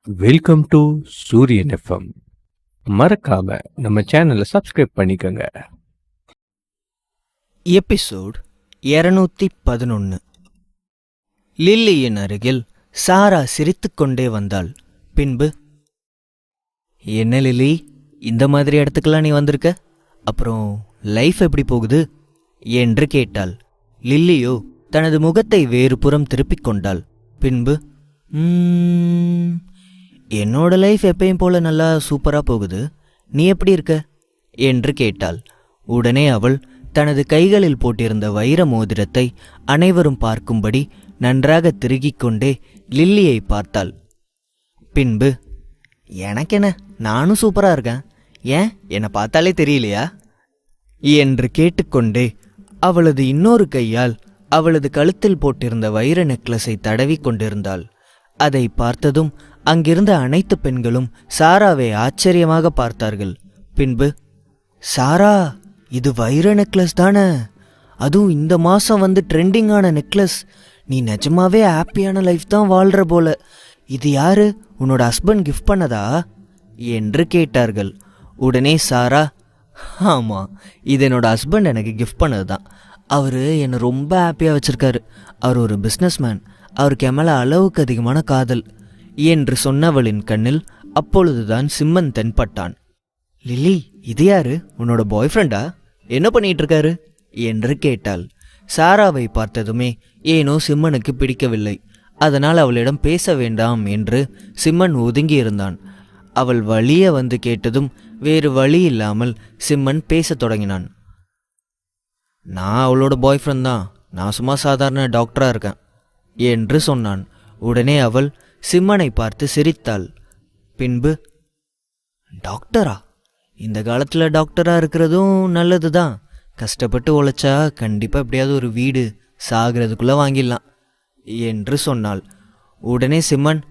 Welcome to சூரியன் FM. மறக்காம நம்ம சேனலை சப்ஸ்கிரைப் பண்ணிக்கோங்க. எபிசோட் 211. லில்லியின் அருகில் சாரா சிரித்துக்கொண்டே வந்தாள். பின்பு, என்ன லில்லி, இந்த மாதிரி இடத்துக்கெல்லாம் நீ வந்திருக்க? அப்புறம் லைஃப் எப்படி போகுது என்று கேட்டாள். லில்லியோ தனது முகத்தை வேறு புறம் திருப்பிக் கொண்டாள். பின்பு, என்னோட லைஃப் எப்பயும் போல நல்லா சூப்பராக போகுது, நீ எப்படி இருக்க என்று கேட்டாள். உடனே அவள் தனது கைகளில் போட்டிருந்த வைர மோதிரத்தை அனைவரும் பார்க்கும்படி நன்றாக திருகிக் கொண்டே லில்லியை பார்த்தாள். பின்பு, எனக்கென்ன, நானும் சூப்பராக இருக்கேன், ஏன் என்னை பார்த்தாலே தெரியலையா என்று கேட்டுக்கொண்டே அவளது இன்னொரு கையால் அவளது கழுத்தில் போட்டிருந்த வைர நெக்லஸை தடவி கொண்டிருந்தாள். அதை பார்த்ததும் அங்கிருந்த அனைத்து பெண்களும் சாராவை ஆச்சரியமாக பார்த்தார்கள். பின்பு, சாரா, இது வைர நெக்லஸ் தானே? அதுவும் இந்த மாதம் ட்ரெண்டிங்கான நெக்லஸ். நீ நிஜமாவே ஹாப்பியான லைஃப் தான் வாழ்கிற போல. இது யாரு, உன்னோட ஹஸ்பண்ட் கிஃப்ட் பண்ணதா என்று கேட்டார்கள். உடனே சாரா, ஆமாம், இது என்னோட ஹஸ்பண்ட் எனக்கு கிஃப்ட் பண்ணது தான். அவர் என்னை ரொம்ப ஹாப்பியாக வச்சுருக்காரு. அவர் ஒரு பிஸ்னஸ்மேன், அவருக்கு என் மேலே அளவுக்கு அதிகமான காதல் என்று சொன்னவளின் கண்ணில் அப்பொழுதுதான் சிம்மன் தென்பட்டான். லில்லி, இது யாரு, உன்னோட பாய் ஃப்ரெண்டா? என்ன பண்ணிட்டு இருக்காரு என்று கேட்டாள். சாராவை பார்த்ததுமே ஏனோ சிம்மனுக்கு பிடிக்கவில்லை. அதனால் அவளிடம் பேச வேண்டாம் என்று சிம்மன் ஒதுங்கி இருந்தான். அவள் வழிய கேட்டதும் வேறு வழி இல்லாமல் சிம்மன் பேசத் தொடங்கினான். நான் அவளோட பாய் ஃப்ரெண்ட் தான், நான் சும்மா சாதாரண டாக்டராக இருக்கேன் என்று சொன்னான். உடனே அவள் சிம்மனை பார்த்து சிரித்தாள். பின்பு, டாக்டரா? இந்த காலத்தில் டாக்டராக இருக்கிறதும் நல்லது தான். கஷ்டப்பட்டு உழைச்சா கண்டிப்பாக எப்படியாவது ஒரு வீடு சாகிறதுக்குள்ளே வாங்கிடலாம் என்று சொன்னாள். உடனே சிம்மன்,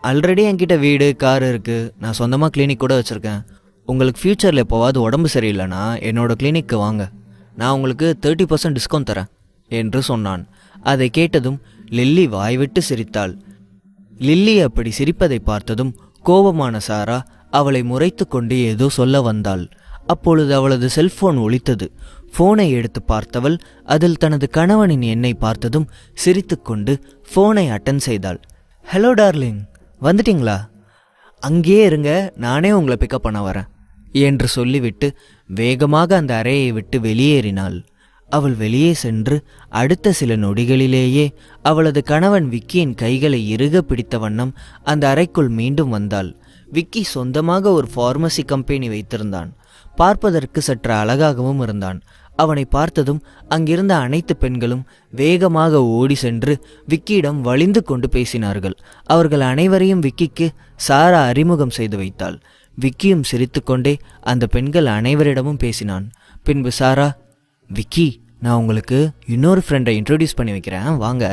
ஆல்ரெடி என்கிட்ட வீடு கார் இருக்குது, நான் சொந்தமாக கிளினிக் கூட வச்சுருக்கேன். உங்களுக்கு ஃப்யூச்சரில் எப்போவாது உடம்பு சரியில்லைன்னா என்னோடய கிளினிக்கு வாங்க, நான் உங்களுக்கு 30% டிஸ்கவுண்ட் தரேன் என்று சொன்னான். அதை கேட்டதும் லில்லி வாய்விட்டு சிரித்தாள். லில்லி அப்படி சிரிப்பதை பார்த்ததும் கோபமான சாரா அவளை முறைத்து கொண்டு ஏதோ சொல்ல வந்தாள். அப்பொழுது அவளது செல்போன் ஒலித்தது. ஃபோனை எடுத்து பார்த்தவள் அதில் தனது கணவனின் எண்ணை பார்த்ததும் சிரித்துக்கொண்டு ஃபோனை அட்டன் செய்தாள். ஹலோ டார்லிங், வந்துட்டீங்களா? அங்கேயே இருங்க, நானே உங்களை பிக்கப் பண்ண வரேன் என்று சொல்லிவிட்டு வேகமாக அந்த அறையை விட்டு வெளியேறினாள். அவள் வெளியே சென்று அடுத்த சில நொடிகளிலேயே அவளது கணவன் விக்கியின் கைகளை இறுக பிடித்த வண்ணம் அந்த அறைக்குள் மீண்டும் வந்தாள். விக்கி சொந்தமாக ஒரு ஃபார்மசி கம்பெனி வைத்திருந்தான். பார்ப்பதற்கு சற்று அழகாகவும் இருந்தான். அவனை பார்த்ததும் அங்கிருந்த அனைத்து பெண்களும் வேகமாக ஓடி சென்று விக்கியிடம் வலிந்து கொண்டு பேசினார்கள். அவர்கள் அனைவரையும் விக்கிக்கு சாரா அறிமுகம் செய்து வைத்தாள். விக்கியும் சிரித்துக்கொண்டே அந்த பெண்கள் அனைவரிடமும் பேசினான். பின்பு சாரா, விக்கி, நான் உங்களுக்கு இன்னொரு ஃப்ரெண்டை இன்ட்ரோடியூஸ் பண்ணி வைக்கிறேன், வாங்க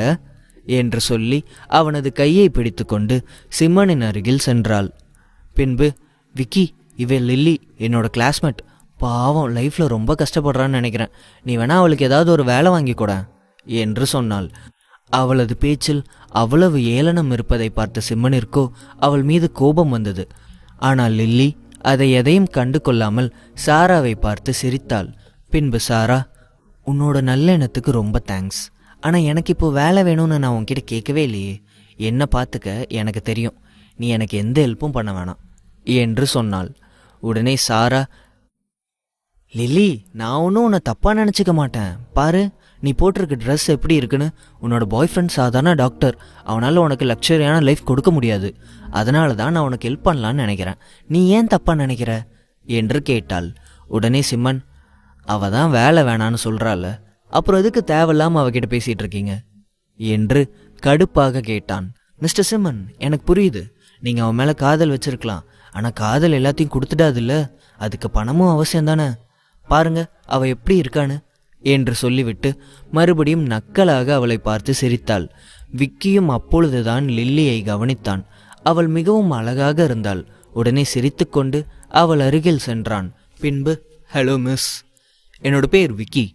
என்று சொல்லி அவனது கையை பிடித்து கொண்டு சிம்மனின் அருகில் சென்றாள். பின்பு, விக்கி, இவன் லில்லி, என்னோட கிளாஸ்மேட். பாவம், லைஃப்பில் ரொம்ப கஷ்டப்படுறான்னு நினைக்கிறேன். நீ வேணா அவளுக்கு ஏதாவது ஒரு வேலை வாங்கி கூட என்று சொன்னாள். அவளது பேச்சில் அவ்வளவு ஏளனம் இருப்பதை பார்த்த சிம்மனிற்கோ அவள் மீது கோபம் வந்தது. ஆனால் லில்லி அதை எதையும் கண்டு கொள்ளாமல் சாராவை பார்த்து சிரித்தாள். பின்பு சாரா, உன்னோட நல்லெண்ணத்துக்கு ரொம்ப தேங்க்ஸ். ஆனால் எனக்கு இப்போ வேலை வேணும்னு நான் உன்கிட்ட கேட்கவே இல்லையே. என்ன பார்த்துக்க எனக்கு தெரியும், நீ எனக்கு எந்த ஹெல்ப்பும் பண்ண வேணாம் என்று சொன்னாள். உடனே சாரா, லில்லி, நான் ஒன்றும் உன்னை தப்பாக நினச்சிக்க மாட்டேன். பாரு, நீ போட்டிருக்க ட்ரெஸ் எப்படி இருக்குன்னு. உன்னோட பாய் ஃப்ரெண்ட் சாதாரண டாக்டர், அவனால் உனக்கு லக்ஸரியான லைஃப் கொடுக்க முடியாது. அதனால தான் நான் உனக்கு ஹெல்ப் பண்ணலான்னு நினைக்கிறேன். நீ ஏன் தப்பாக நினைக்கிற என்று கேட்டாள். உடனே சிம்மன், அவள் தான் வேலை வேணான்னு சொல்கிறாள், அப்புறம் எதுக்கு தேவையில்லாமல் அவகிட்ட பேசிகிட்டு இருக்கீங்க என்று கடுப்பாக கேட்டான். மிஸ்டர் சிம்மன், எனக்கு புரியுது, நீங்கள் அவன் மேலே காதல் வச்சுருக்கலாம். ஆனால் காதல் எல்லாத்தையும் கொடுத்துடாதுல்ல, அதுக்கு பணமும் அவசியம் தானே. பாருங்க அவள் எப்படி இருக்கான்னு என்று சொல்லிவிட்டு மறுபடியும் நக்கலாக அவளை பார்த்து சிரித்தாள். விக்கியும் அப்பொழுதுதான் லில்லியை கவனித்தான். அவள் மிகவும் அழகாக இருந்தாள். உடனே சிரித்துக்கொண்டு அவள் அருகில் சென்றான். பின்பு, ஹலோ மிஸ், என்னோட பேர் விக்கி,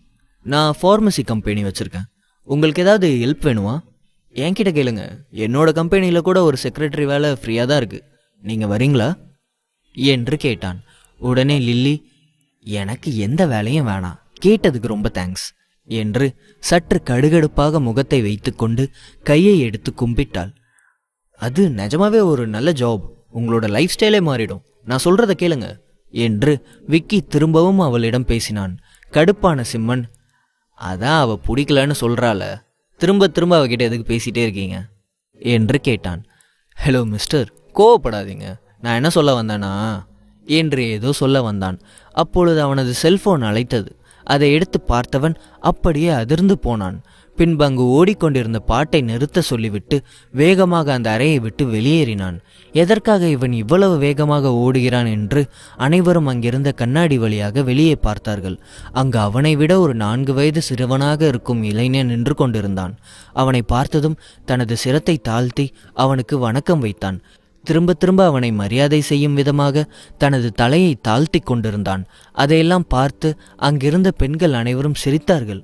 நான் ஃபார்மசி கம்பெனி வச்சுருக்கேன். உங்களுக்கு ஏதாவது ஹெல்ப் வேணுமா என்கிட்ட கேளுங்க, என்னோட கம்பெனியில் கூட ஒரு செக்ரட்டரி வேலை ஃப்ரீயாக தான் இருக்குது, நீங்கள் வரீங்களா என்று கேட்டான். உடனே லில்லி, எனக்கு எந்த வேலையும் வேணாம், கேட்டதுக்கு ரொம்ப தேங்க்ஸ் என்று சற்று கடுகடுப்பாக முகத்தை வைத்துக்கொண்டு கையை எடுத்து கும்பிட்டாள். அது நிஜமாவே ஒரு நல்ல ஜாப், உங்களோட லைஃப் ஸ்டைலே மாறிடும், நான் சொல்கிறத கேளுங்க என்று விக்கி திரும்பவும் அவளிடம் பேசினான். கடுப்பான சிம்மன், அதான் அவள் பிடிக்கலன்னு சொல்கிறாள, திரும்ப திரும்ப அவகிட்ட எதுக்கு பேசிகிட்டே இருக்கீங்க என்று கேட்டான். ஹலோ மிஸ்டர், கோவப்படாதீங்க, நான் என்ன சொல்ல வந்தேனா என்று ஏதோ சொல்ல வந்தான். அப்பொழுது அவனது செல்போன் அழைத்தது. அதை எடுத்து பார்த்தவன் அப்படியே அதிர்ந்து போனான். பின்பு அங்கு ஓடிக்கொண்டிருந்த பாட்டை நிறுத்த சொல்லிவிட்டு வேகமாக அந்த அறையை விட்டு வெளியேறினான். எதற்காக இவன் இவ்வளவு வேகமாக ஓடுகிறான் என்று அனைவரும் அங்கிருந்த கண்ணாடி வழியாக வெளியே பார்த்தார்கள். அங்கு அவனை விட ஒரு 4 வயது சிறுவனாக இருக்கும் இளைஞன் நின்று கொண்டிருந்தான். அவனை பார்த்ததும் தனது சிரத்தை தாழ்த்தி அவனுக்கு வணக்கம் வைத்தான். திரும்ப திரும்ப அவனை மரியாதை செய்யும் விதமாக தனது தலையை தாழ்த்தி கொண்டிருந்தான். அதையெல்லாம் பார்த்து அங்கிருந்த பெண்கள் அனைவரும் சிரித்தார்கள்.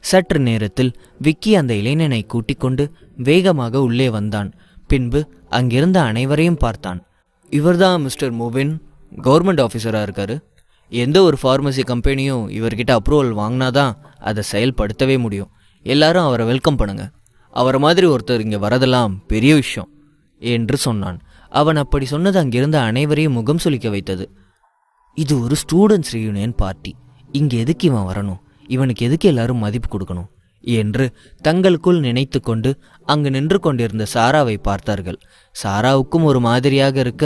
சற்று நேரத்தில் விக்கி அந்த இளைஞனை கூட்டிக் கொண்டு வேகமாக உள்ளே வந்தான். பின்பு அங்கிருந்த அனைவரையும் பார்த்தான். இவர்தான் மிஸ்டர் முவின், கவர்மெண்ட் ஆஃபீஸராக இருக்காரு. எந்த ஒரு ஃபார்மசி கம்பெனியும் இவர்கிட்ட அப்ரூவல் வாங்கினாதான் அதை செயல்படுத்தவே முடியும். எல்லாரும் அவரை வெல்கம் பண்ணுங்க, அவரை மாதிரி ஒருத்தர் இங்கே வரதெல்லாம் பெரிய விஷயம் என்று சொன்னான். அவன் அப்படி சொன்னது அங்கிருந்த அனைவரையும் முகம் சுளிக்க வைத்தது. இது ஒரு ஸ்டூடெண்ட்ஸ் ரியூனியன் பார்ட்டி, இங்கே எதுக்கு இவன் வரணும், இவனுக்கு எதுக்கு எல்லாரும் மதிப்பு கொடுக்கணும் என்று தங்களுக்குள் நினைத்து கொண்டு அங்கு நின்று கொண்டிருந்த சாராவை பார்த்தார்கள். சாராவுக்கும் ஒரு மாதிரியாக இருக்க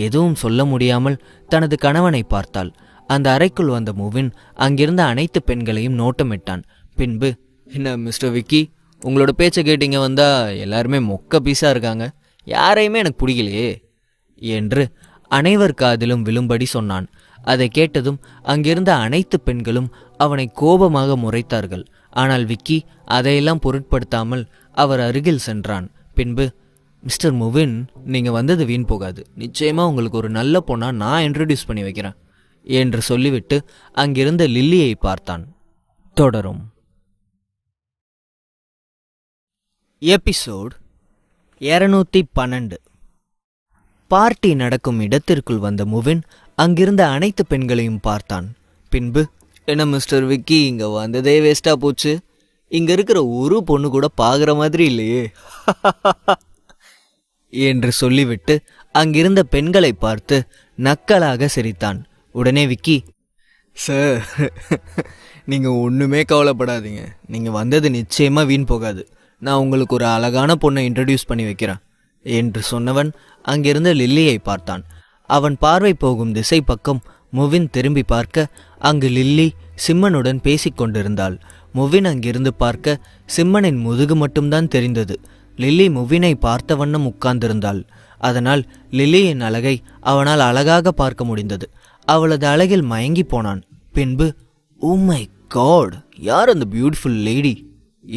எதுவும் சொல்ல முடியாமல் தனது கணவனை பார்த்தாள். அந்த அறைக்குள் வந்த முவின் அங்கிருந்த அனைத்து பெண்களையும் நோட்டமிட்டான். பின்பு, என்ன மிஸ்டர் விக்கி, உங்களோட பேச்சை கேட்டீங்க வந்தா எல்லாருமே மொக்க பீஸாக இருக்காங்க, யாரையுமே எனக்கு பிடிக்கலையே என்று அனைவர் காதிலும் விழும்படி சொன்னான். அதை கேட்டதும் அங்கிருந்த அனைத்து பெண்களும் அவனை கோபமாக முறைத்தார்கள். ஆனால் விக்கி அதையெல்லாம் பொருட்படுத்தாமல் அவர் அருகில் சென்றான். பின்பு, மிஸ்டர் முவின், நீங்கள் வந்தது வீண் போகாது, நிச்சயமாக உங்களுக்கு ஒரு நல்ல பொண்ணா நான் இன்ட்ரடியூஸ் பண்ணி வைக்கிறேன் என்று சொல்லிவிட்டு அங்கிருந்த லில்லியை பார்த்தான். தொடரும். எபிசோட் 212. பார்ட்டி நடக்கும் இடத்திற்குள் வந்த முவின் அங்கிருந்த அனைத்து பெண்களையும் பார்த்தான். பின்பு, என்ன மிஸ்டர் விக்கி, இங்கே வந்ததே வேஸ்ட்டாக போச்சு, இங்கே இருக்கிற ஒரு பொண்ணு கூட பார்க்குற மாதிரி இல்லையே என்று சொல்லிவிட்டு அங்கிருந்த பெண்களை பார்த்து நக்கலாக சிரித்தான். உடனே விக்கி, சார், நீங்கள் ஒன்றுமே கவலைப்படாதீங்க, நீங்கள் வந்தது நிச்சயமாக வீண் போகாது, நான் உங்களுக்கு ஒரு அழகான பொண்ணை இன்ட்ரடியூஸ் பண்ணி வைக்கிறேன் என்று சொன்னவன் அங்கிருந்த லில்லியை பார்த்தான். அவன் பார்வை போகும் திசை பக்கம் முவின் திரும்பி பார்க்க அங்கு லில்லி சிம்மனுடன் பேசிக்கொண்டிருந்தாள். முவின் அங்கிருந்து பார்க்க சிம்மனின் முதுகு மட்டும்தான் தெரிந்தது. லில்லி முவினை பார்த்த வண்ணம் உட்கார்ந்திருந்தாள். அதனால் லில்லியின் அழகை அவனால் அழகாக பார்க்க முடிந்தது. அவளது அழகில் மயங்கி போனான். பின்பு, ஓ மை காட், யார் அந்த பியூட்டிஃபுல் லேடி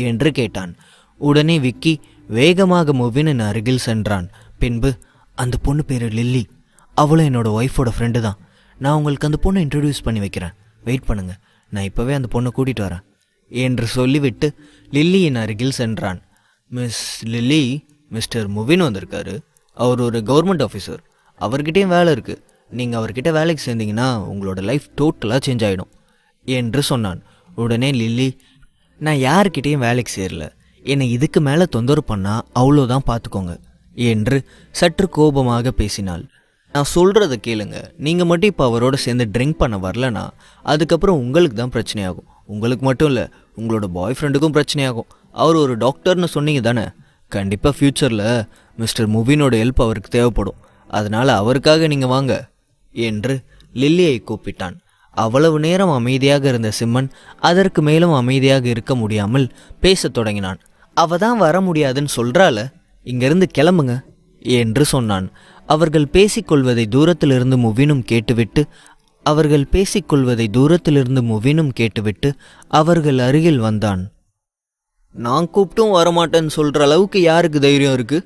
என்று கேட்டான். உடனே விக்கி வேகமாக முவினின் அருகில் சென்றான். பின்பு, அந்த பொண்ணு பேர் லில்லி, அவளும் என்னோட ஒய்ஃபோட ஃப்ரெண்டு தான், நான் உங்களுக்கு அந்த பொண்ணை இன்ட்ரடியூஸ் பண்ணி வைக்கிறேன், வெயிட் பண்ணுங்க, நான் இப்போவே அந்த பொண்ணை கூட்டிகிட்டு வரேன் என்று சொல்லிவிட்டு லில்லியின் அருகில் சென்றான். மிஸ் லில்லி, மிஸ்டர் முவின் வந்திருக்காரு, அவர் ஒரு கவர்மெண்ட் ஆஃபீஸர், அவர்கிட்டையும் வேலை இருக்குது, நீங்கள் அவர்கிட்ட வேலைக்கு சேர்ந்தீங்கன்னா உங்களோட லைஃப் டோட்டலாக சேஞ்ச் ஆகிடும் என்று சொன்னான். உடனே லில்லி, நான் யார்கிட்டையும் வேலைக்கு சேரல, என்னை இதுக்கு மேலே தொந்தரவு பண்ணால் அவ்வளோதான் பார்த்துக்கோங்க என்று சற்று கோபமாக பேசினாள். நான் சொல்கிறத கேளுங்க, நீங்கள் மட்டும் இப்போ அவரோட சேர்ந்து ட்ரிங்க் பண்ண வரலனா அதுக்கப்புறம் உங்களுக்கு தான் பிரச்சனையாகும். உங்களுக்கு மட்டும் இல்லை, உங்களோட பாய் ஃப்ரெண்டுக்கும் பிரச்சனையாகும். அவர் ஒரு டாக்டர்னு சொன்னீங்க தானே, கண்டிப்பாக ஃப்யூச்சரில் மிஸ்டர் முவினோட ஹெல்ப் அவருக்கு தேவைப்படும், அதனால் அவருக்காக நீங்கள் வாங்க என்று லில்லியை கூப்பிட்டான். அவ்வளவு நேரம் அமைதியாக இருந்த சிம்மன் அதற்கு மேலும் அமைதியாக இருக்க முடியாமல் பேசத் தொடங்கினான். அவ தான் வர முடியாதுன்னு சொல்கிறால, இங்கிருந்து கிளம்புங்க என்று சொன்னான். அவர்கள் பேசிக்கொள்வதை தூரத்திலிருந்து முவினும் கேட்டுவிட்டு அவர்கள் அருகில் வந்தான். நான் கூப்பிட்டும் வரமாட்டேன்னு சொல்கிற அளவுக்கு யாருக்கு தைரியம் இருக்கு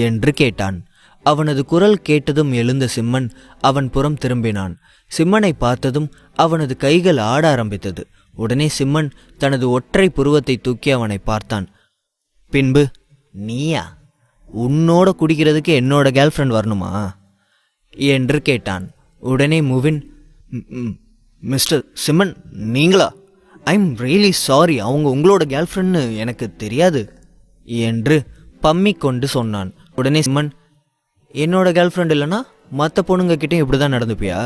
என்று கேட்டான். அவனது குரல் கேட்டதும் எழுந்த சிம்மன் அவன் புறம் திரும்பினான். சிம்மனை பார்த்ததும் அவனது கைகள் ஆட ஆரம்பித்தது. உடனே சிம்மன் தனது ஒற்றை புருவத்தை தூக்கி அவனை பார்த்தான். பின்பு, நீயா? உன்னோட குடிக்கிறதுக்கு என்னோட கேர்ள் ஃப்ரெண்ட் வரணுமா என்று கேட்டான். உடனே முவின், மிஸ்டர் சிம்மன் நீங்களா? ஐம் ரியலி சாரி, அவங்க உங்களோட கேர்ள் ஃப்ரெண்ட்னு எனக்கு தெரியாது என்று பம்மிக் கொண்டு சொன்னான். உடனே சிம்மன், என்னோட கேர்ள் ஃப்ரெண்ட் இல்லைன்னா மற்ற பொண்ணுங்க கிட்டே இப்படி தான் நடந்துப்பியா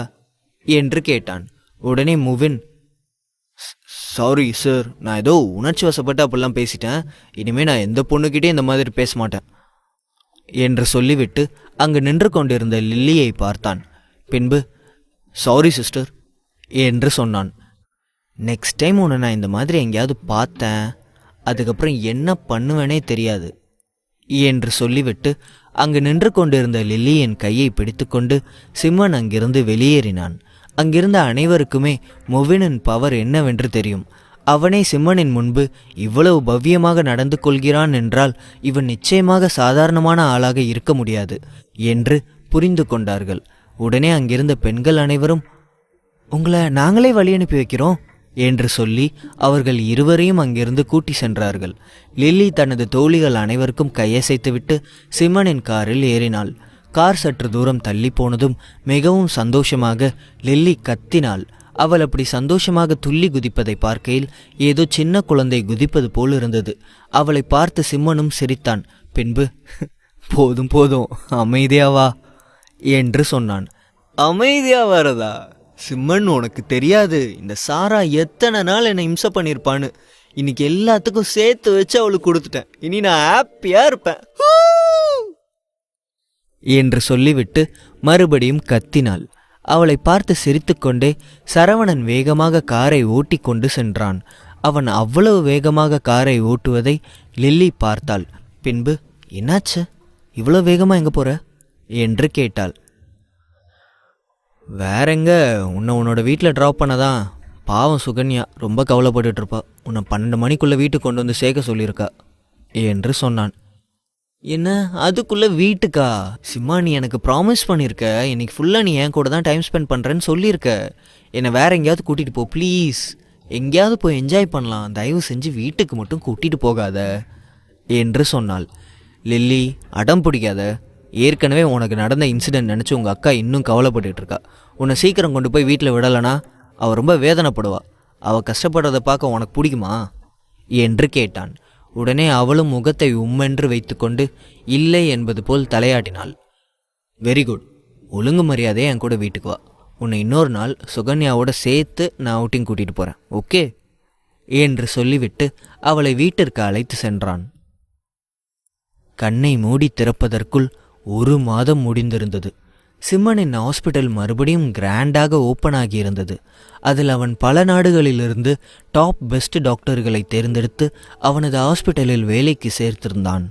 என்று கேட்டான். உடனே முவின், சாரி சார், நான் ஏதோ உணர்ச்சி வசப்பட்டு அப்படிலாம் பேசிட்டேன். இனிமேல் நான் எந்த பொண்ணுக்கிட்டே இந்த மாதிரி பேச மாட்டேன் என்று சொல்லிவிட்டு அங்கு நின்று கொண்டிருந்த லில்லியை பார்த்தான். பின்பு, சாரி சிஸ்டர் என்று சொன்னான். நெக்ஸ்ட் டைம் உன்னை நான் இந்த மாதிரி எங்கேயாவது பார்த்தேன், அதுக்கப்புறம் என்ன பண்ணுவேனே தெரியாது என்று சொல்லிவிட்டு அங்கு நின்று கொண்டிருந்த லில்லியின் கையை பிடித்துக்கொண்டு சிம்மன் அங்கிருந்து வெளியேறினான். அங்கிருந்த அனைவருக்குமே முவினின் பவர் என்னவென்று தெரியும். அவனே சிம்மனின் முன்பு இவ்வளவு பவ்யமாக நடந்து கொள்கிறான் என்றால் இவன் நிச்சயமாக சாதாரணமான ஆளாக இருக்க முடியாது என்று புரிந்து கொண்டார்கள். உடனே அங்கிருந்த பெண்கள் அனைவரும், உங்களை நாங்களே வழி அனுப்பி வைக்கிறோம் என்று சொல்லி அவர்கள் இருவரையும் அங்கிருந்து கூட்டி சென்றார்கள். லில்லி தனது தோழிகள் அனைவருக்கும் கையசைத்துவிட்டு சிம்மனின் காரில் ஏறினாள். கார் சற்று தூரம் தள்ளி போனதும் மிகவும் சந்தோஷமாக லில்லி கத்தினாள். அவள் அப்படி சந்தோஷமாக துள்ளி குதிப்பதை பார்க்கையில் ஏதோ சின்ன குழந்தை குதிப்பது போல் இருந்தது. அவளை பார்த்து சிம்மனும் சிரித்தான். பின்பு, போதும் போதும் அமைதியாவா என்று சொன்னான். அமைதியா வரதா? சிம்மன், உனக்கு தெரியாது இந்த சாரா எத்தனை நாள் என்னை இம்சை பண்ணியிருப்பான்னு. இன்னைக்கு எல்லாத்துக்கும் சேர்த்து வச்சு அவளுக்கு கொடுத்துட்டேன். இனி நான் ஹாப்பியா இருப்பேன் என்று சொல்லிவிட்டு மறுபடியும் கத்தினாள். அவளை பார்த்து சிரித்துக்கொண்டே சரவணன் வேகமாக காரை ஓட்டி கொண்டு சென்றான். அவன் அவ்வளவு வேகமாக காரை ஓட்டுவதை லில்லி பார்த்தாள். பின்பு, என்னாச்சு, இவ்வளோ வேகமா எங்க போற என்று கேட்டாள். வேறெங்க, உன்னோட வீட்டில் ட்ராப் பண்ணதான். பாவம் சுகன்யா ரொம்ப கவலைப்பட்டுட்டு இருப்பா. உன்னை 12 மணிக்குள்ளே வீட்டுக்கு கொண்டு வந்து சேர்க்க சொல்லியிருக்கா என்று சொன்னான். என்ன, அதுக்குள்ளே வீட்டுக்கா? சிம்மா, நீ எனக்கு ப்ராமிஸ் பண்ணியிருக்க இன்னைக்கு ஃபுல்லாக நீ என் கூட தான் டைம் ஸ்பெண்ட் பண்ணுறேன்னு சொல்லியிருக்க. என்னை வேற எங்கேயாவது கூட்டிகிட்டு போ ப்ளீஸ். எங்கேயாவது போய் என்ஜாய் பண்ணலாம், தயவு செஞ்சு வீட்டுக்கு மட்டும் கூட்டிகிட்டு போகாத என்று சொன்னாள். லில்லி, அடம் பிடிக்காத. ஏற்கனவே உனக்கு நடந்த இன்சிடென்ட் நினச்சி உங்கள் அக்கா இன்னும் கவலைப்பட்டுட்டு இருக்கா. உன்னை சீக்கிரம் கொண்டு போய் வீட்டில் விடலைனா அவள் ரொம்ப வேதனைப்படுவா. அவள் கஷ்டப்படுறதை பார்க்க உனக்கு பிடிக்குமா என்று கேட்டான். உடனே அவளும் முகத்தை உம்மென்று வைத்துக்கொண்டு இல்லை என்பது போல் தலையாட்டினாள். வெரி குட், ஒழுங்கு மரியாதையே என் கூட வீட்டுக்கு வா. உன்னை இன்னொரு நாள் சுகன்யாவோட சேர்த்து நான் அவுட்டிங் கூட்டிகிட்டு போகிறேன், ஓகே என்று சொல்லிவிட்டு அவளை வீட்டிற்கு அழைத்து சென்றான். கண்ணை மூடி திறப்பதற்குள் 1 மாதம் முடிந்திருந்தது. சிம்மனின் ஹாஸ்பிட்டல் மறுபடியும் கிராண்டாக ஓப்பன் ஆகியிருந்தது. அதில் அவன் பல நாடுகளிலிருந்து டாப் பெஸ்ட் டாக்டர்களை தேர்ந்தெடுத்து அவனது ஹாஸ்பிட்டலில் வேலைக்கு சேர்த்திருந்தான்.